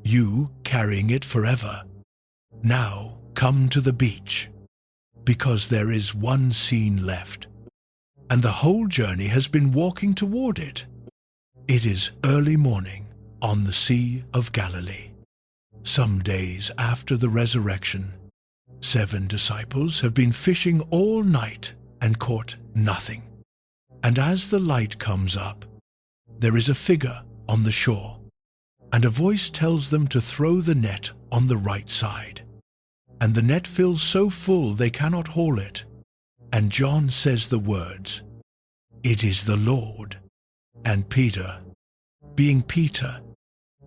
you carrying it forever. Now come to the beach, because there is one scene left, and the whole journey has been walking toward it. It is early morning on the Sea of Galilee. Some days after the resurrection, 7 disciples have been fishing all night and caught nothing. And as the light comes up, there is a figure on the shore, and a voice tells them to throw the net on the right side. And the net fills so full they cannot haul it. And John says the words, "It is the Lord." And Peter, being Peter,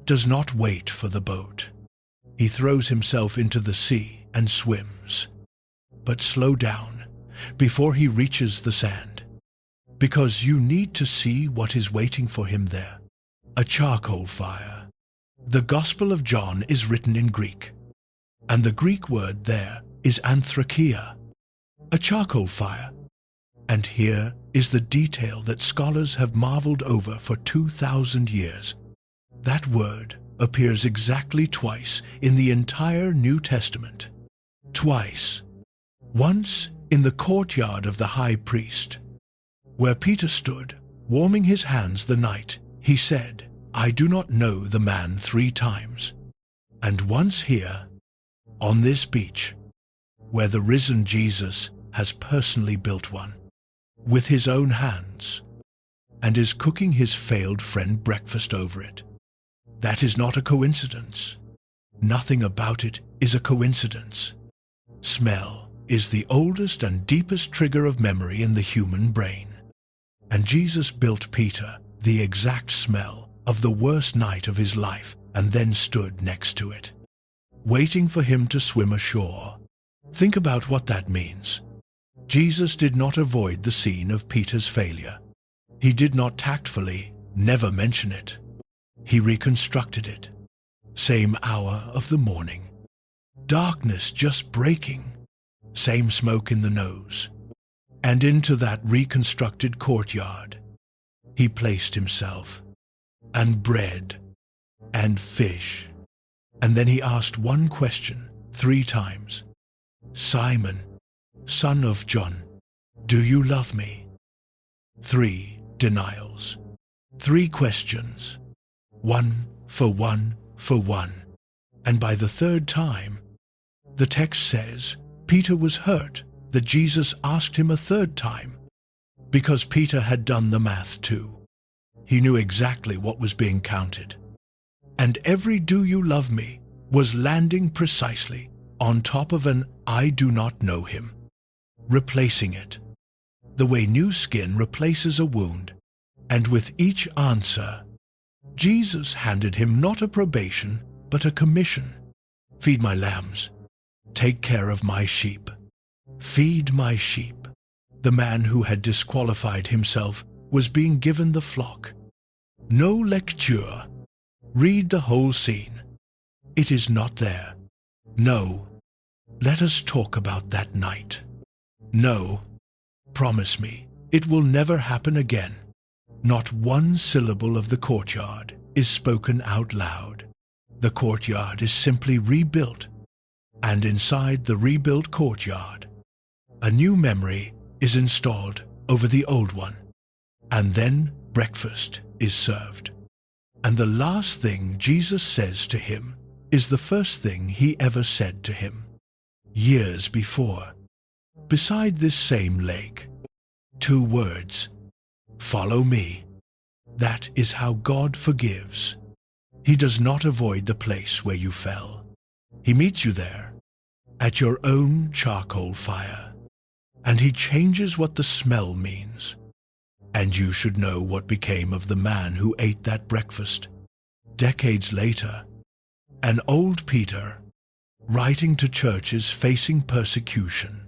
does not wait for the boat. He throws himself into the sea and swims. But slow down before he reaches the sand, because you need to see what is waiting for him there. A charcoal fire. The Gospel of John is written in Greek, and the Greek word there is anthrakia, a charcoal fire. And here is the detail that scholars have marveled over for 2,000 years. That word appears exactly twice in the entire New Testament. Twice. Once in the courtyard of the high priest, where Peter stood, warming his hands the night he said, "I do not know the man," 3 times. And once here, on this beach, where the risen Jesus has personally built one, with his own hands, and is cooking his failed friend breakfast over it. That is not a coincidence. Nothing about it is a coincidence. Smell is the oldest and deepest trigger of memory in the human brain. And Jesus built Peter the exact smell of the worst night of his life, and then stood next to it, waiting for him to swim ashore. Think about what that means. Jesus did not avoid the scene of Peter's failure. He did not tactfully never mention it. He reconstructed it. Same hour of the morning. Darkness just breaking. Same smoke in the nose. And into that reconstructed courtyard, he placed himself, and bread, and fish. And then he asked one question 3 times. "Simon, son of John, do you love me?" 3 denials. 3 questions. One for one for one. And by the 3rd time, the text says, Peter was hurt that Jesus asked him a 3rd time, because Peter had done the math too. He knew exactly what was being counted. And every "do you love me" was landing precisely on top of an "I do not know him," replacing it, the way new skin replaces a wound. And with each answer, Jesus handed him not a probation, but a commission. Feed my lambs. Take care of my sheep. Feed my sheep. The man who had disqualified himself was being given the flock. No lecture. Read the whole scene. It is not there. No. Let us talk about that night. No. Promise me, it will never happen again. Not one syllable of the courtyard is spoken out loud. The courtyard is simply rebuilt. And inside the rebuilt courtyard, a new memory is installed over the old one. And then breakfast is served. And the last thing Jesus says to him is the first thing he ever said to him years before. Beside this same lake, 2 words: follow me. That is how God forgives. He does not avoid the place where you fell. He meets you there, at your own charcoal fire. And he changes what the smell means. And you should know what became of the man who ate that breakfast. Decades later, an old Peter, writing to churches facing persecution,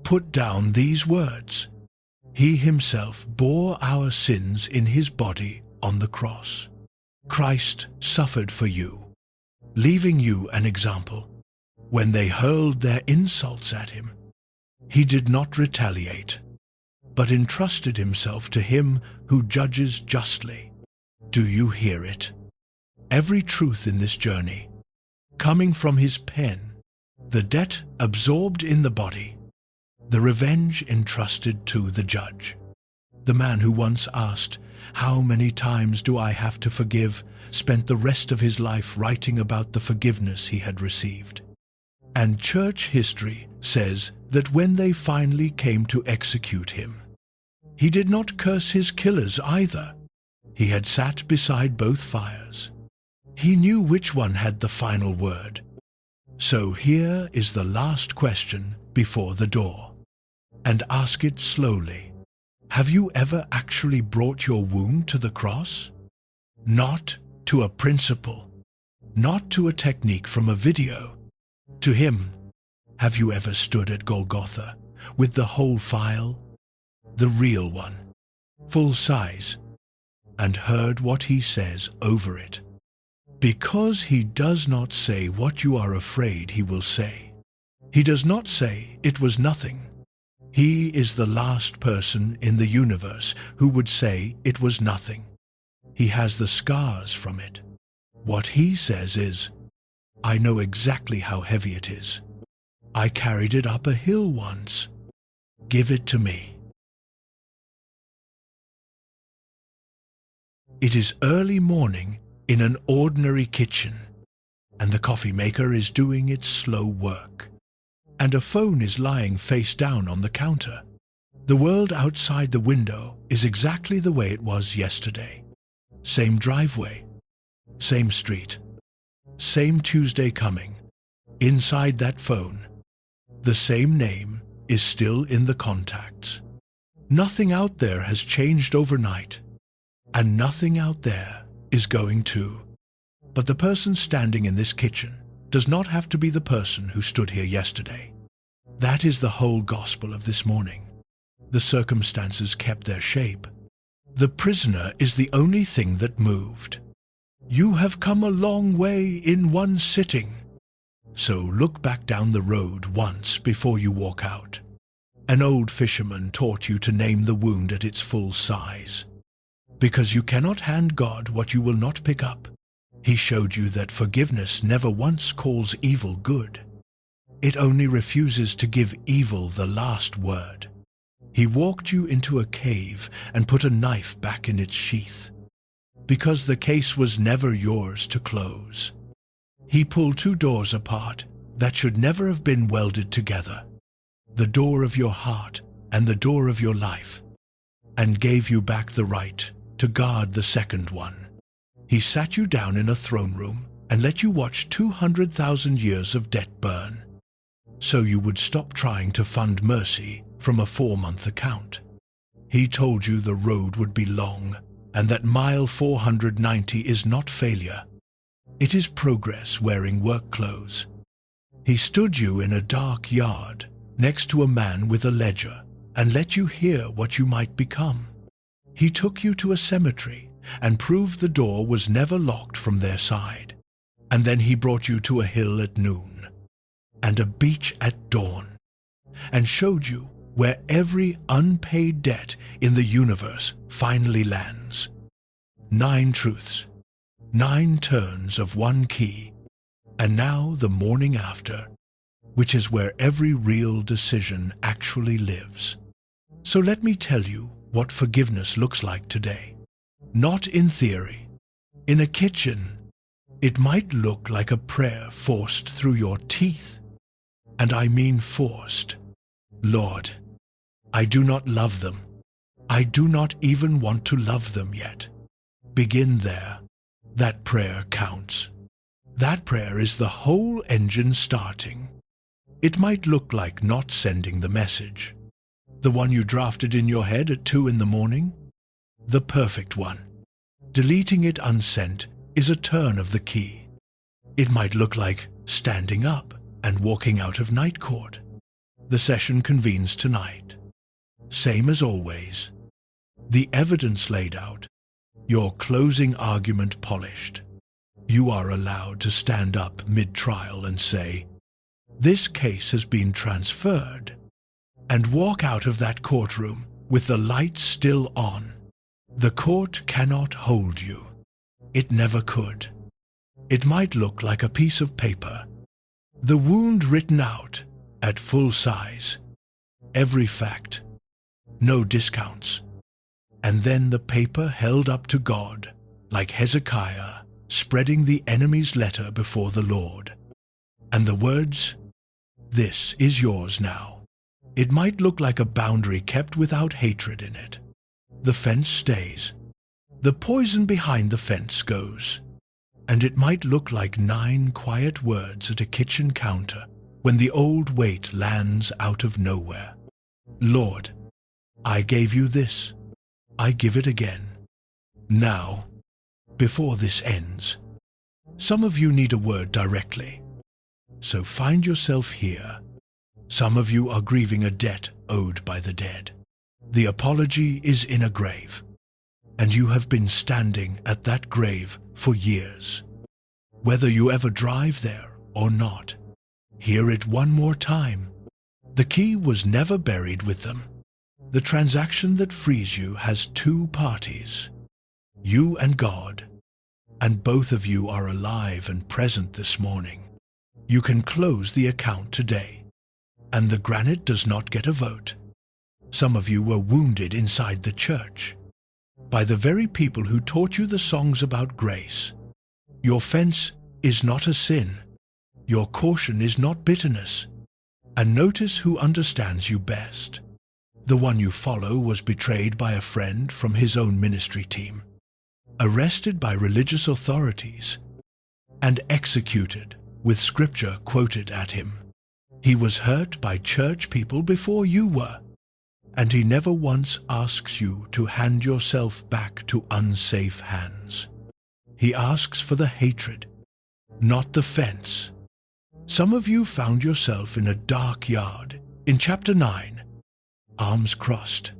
put down these words: He himself bore our sins in his body on the cross. Christ suffered for you, leaving you an example. When they hurled their insults at him, he did not retaliate, but entrusted himself to him who judges justly. Do you hear it? Every truth in this journey, coming from his pen, the debt absorbed in the body, the revenge entrusted to the judge. The man who once asked, "How many times do I have to forgive?" spent the rest of his life writing about the forgiveness he had received. And church history says that when they finally came to execute him, he did not curse his killers either. He had sat beside both fires. He knew which one had the final word. So here is the last question before the door. And ask it slowly. Have you ever actually brought your wound to the cross? Not to a principle, not to a technique from a video. To him. Have you ever stood at Golgotha with the whole file, the real one, full size, and heard what he says over it? Because he does not say what you are afraid he will say. He does not say it was nothing. He is the last person in the universe who would say it was nothing. He has the scars from it. What he says is, I know exactly how heavy it is. I carried it up a hill once. Give it to me. It is early morning in an ordinary kitchen, and the coffee maker is doing its slow work, and a phone is lying face down on the counter. The world outside the window is exactly the way it was yesterday. Same driveway, same street, same Tuesday coming. Inside that phone, the same name is still in the contacts. Nothing out there has changed overnight, and nothing out there is going to. But the person standing in this kitchen does not have to be the person who stood here yesterday. That is the whole gospel of this morning. The circumstances kept their shape. The prisoner is the only thing that moved. You have come a long way in one sitting. So look back down the road once before you walk out. An old fisherman taught you to name the wound at its full size. Because you cannot hand God what you will not pick up. He showed you that forgiveness never once calls evil good. It only refuses to give evil the last word. He walked you into a cave and put a knife back in its sheath. Because the case was never yours to close. He pulled 2 doors apart that should never have been welded together. The door of your heart and the door of your life. And gave you back the right to guard the second one. He sat you down in a throne room and let you watch 200,000 years of debt burn. So you would stop trying to fund mercy from a 4-month account. He told you the road would be long and that mile 490 is not failure. It is progress wearing work clothes. He stood you in a dark yard next to a man with a ledger and let you hear what you might become. He took you to a cemetery and proved the door was never locked from their side. And then he brought you to a hill at noon and a beach at dawn and showed you where every unpaid debt in the universe finally lands. 9 truths, 9 turns of one key. And now the morning after, which is where every real decision actually lives. So let me tell you what forgiveness looks like today. Not in theory. In a kitchen, it might look like a prayer forced through your teeth. And I mean forced. Lord, I do not love them. I do not even want to love them yet. Begin there. That prayer counts. That prayer is the whole engine starting. It might look like not sending the message. The one you drafted in your head at 2 in the morning? The perfect one. Deleting it unsent is a turn of the key. It might look like standing up and walking out of night court. The session convenes tonight. Same as always. The evidence laid out. Your closing argument polished. You are allowed to stand up mid-trial and say, "This case has been transferred," and walk out of that courtroom with the lights still on. The court cannot hold you. It never could. It might look like a piece of paper. The wound written out at full size. Every fact. No discounts. And then the paper held up to God, like Hezekiah spreading the enemy's letter before the Lord. And the words, "This is yours now." It might look like a boundary kept without hatred in it. The fence stays. The poison behind the fence goes. And it might look like 9 quiet words at a kitchen counter when the old weight lands out of nowhere. "Lord, I gave you this. I give it again. Now, before this ends." Some of you need a word directly. So find yourself here. Some of you are grieving a debt owed by the dead. The apology is in a grave, and you have been standing at that grave for years. Whether you ever drive there or not, hear it one more time. The key was never buried with them. The transaction that frees you has 2 parties, you and God, and both of you are alive and present this morning. You can close the account today, and the granite does not get a vote. Some of you were wounded inside the church by the very people who taught you the songs about grace. Your offense is not a sin. Your caution is not bitterness. And notice who understands you best. The one you follow was betrayed by a friend from his own ministry team, arrested by religious authorities, and executed with scripture quoted at him. He was hurt by church people before you were, and he never once asks you to hand yourself back to unsafe hands. He asks for the hatred, not the fence. Some of you found yourself in a dark yard in chapter 9, arms crossed,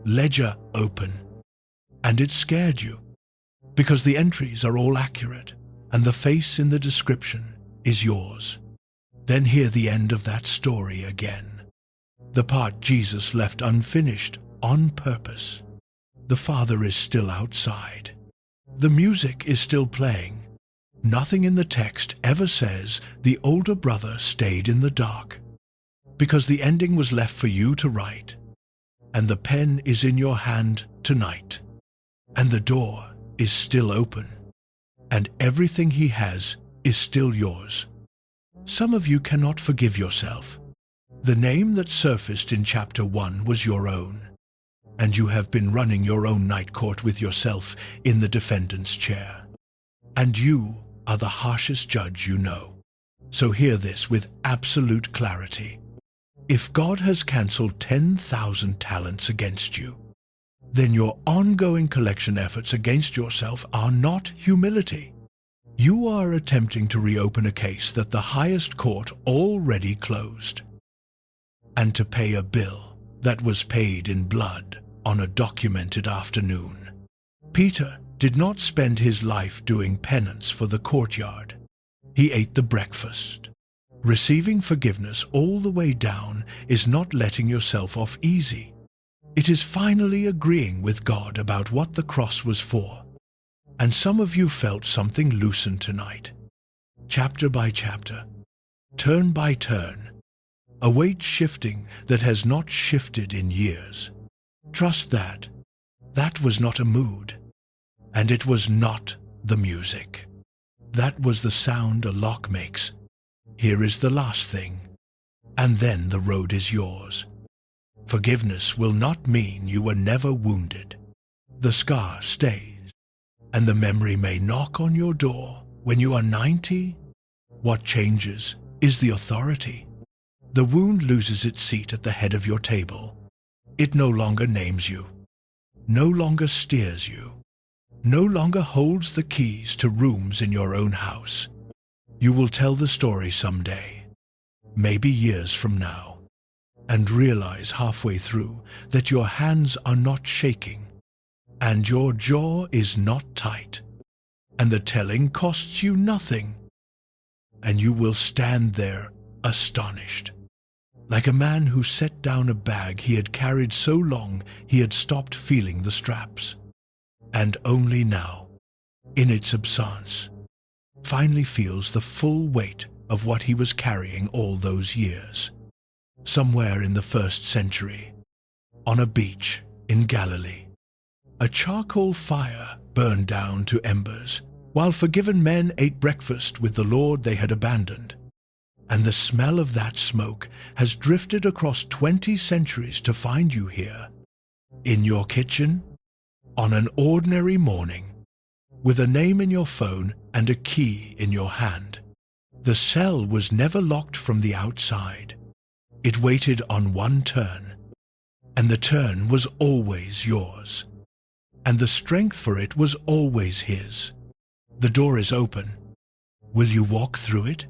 ledger open, and it scared you because the entries are all accurate and the face in the description is yours. Then hear the end of that story again. The part Jesus left unfinished on purpose. The Father is still outside. The music is still playing. Nothing in the text ever says the older brother stayed in the dark, because the ending was left for you to write, and the pen is in your hand tonight, and the door is still open, and everything he has is still yours. Some of you cannot forgive yourself. The name that surfaced in chapter 1 was your own, and you have been running your own night court with yourself in the defendant's chair. And you are the harshest judge you know. So hear this with absolute clarity. If God has cancelled 10,000 talents against you, then your ongoing collection efforts against yourself are not humility. You are attempting to reopen a case that the highest court already closed, and to pay a bill that was paid in blood on a documented afternoon. Peter did not spend his life doing penance for the courtyard. He ate the breakfast. Receiving forgiveness all the way down is not letting yourself off easy. It is finally agreeing with God about what the cross was for. And some of you felt something loosen tonight. Chapter by chapter, turn by turn, a weight shifting that has not shifted in years. Trust that. That was not a mood, and it was not the music. That was the sound a lock makes. Here is the last thing, and then the road is yours. Forgiveness will not mean you were never wounded. The scar stays, and the memory may knock on your door when you are 90. What changes is the authority. The wound loses its seat at the head of your table. It no longer names you, no longer steers you, no longer holds the keys to rooms in your own house. You will tell the story someday, maybe years from now, and realize halfway through that your hands are not shaking, and your jaw is not tight, and the telling costs you nothing, and you will stand there astonished, like a man who set down a bag he had carried so long he had stopped feeling the straps, and only now, in its absence, finally feels the full weight of what he was carrying all those years. Somewhere in the 1st century, on a beach in Galilee, a charcoal fire burned down to embers, while forgiven men ate breakfast with the Lord they had abandoned. And the smell of that smoke has drifted across 20 centuries to find you here, in your kitchen, on an ordinary morning, with a name in your phone and a key in your hand. The cell was never locked from the outside. It waited on one turn, and the turn was always yours, and the strength for it was always his. The door is open. Will you walk through it?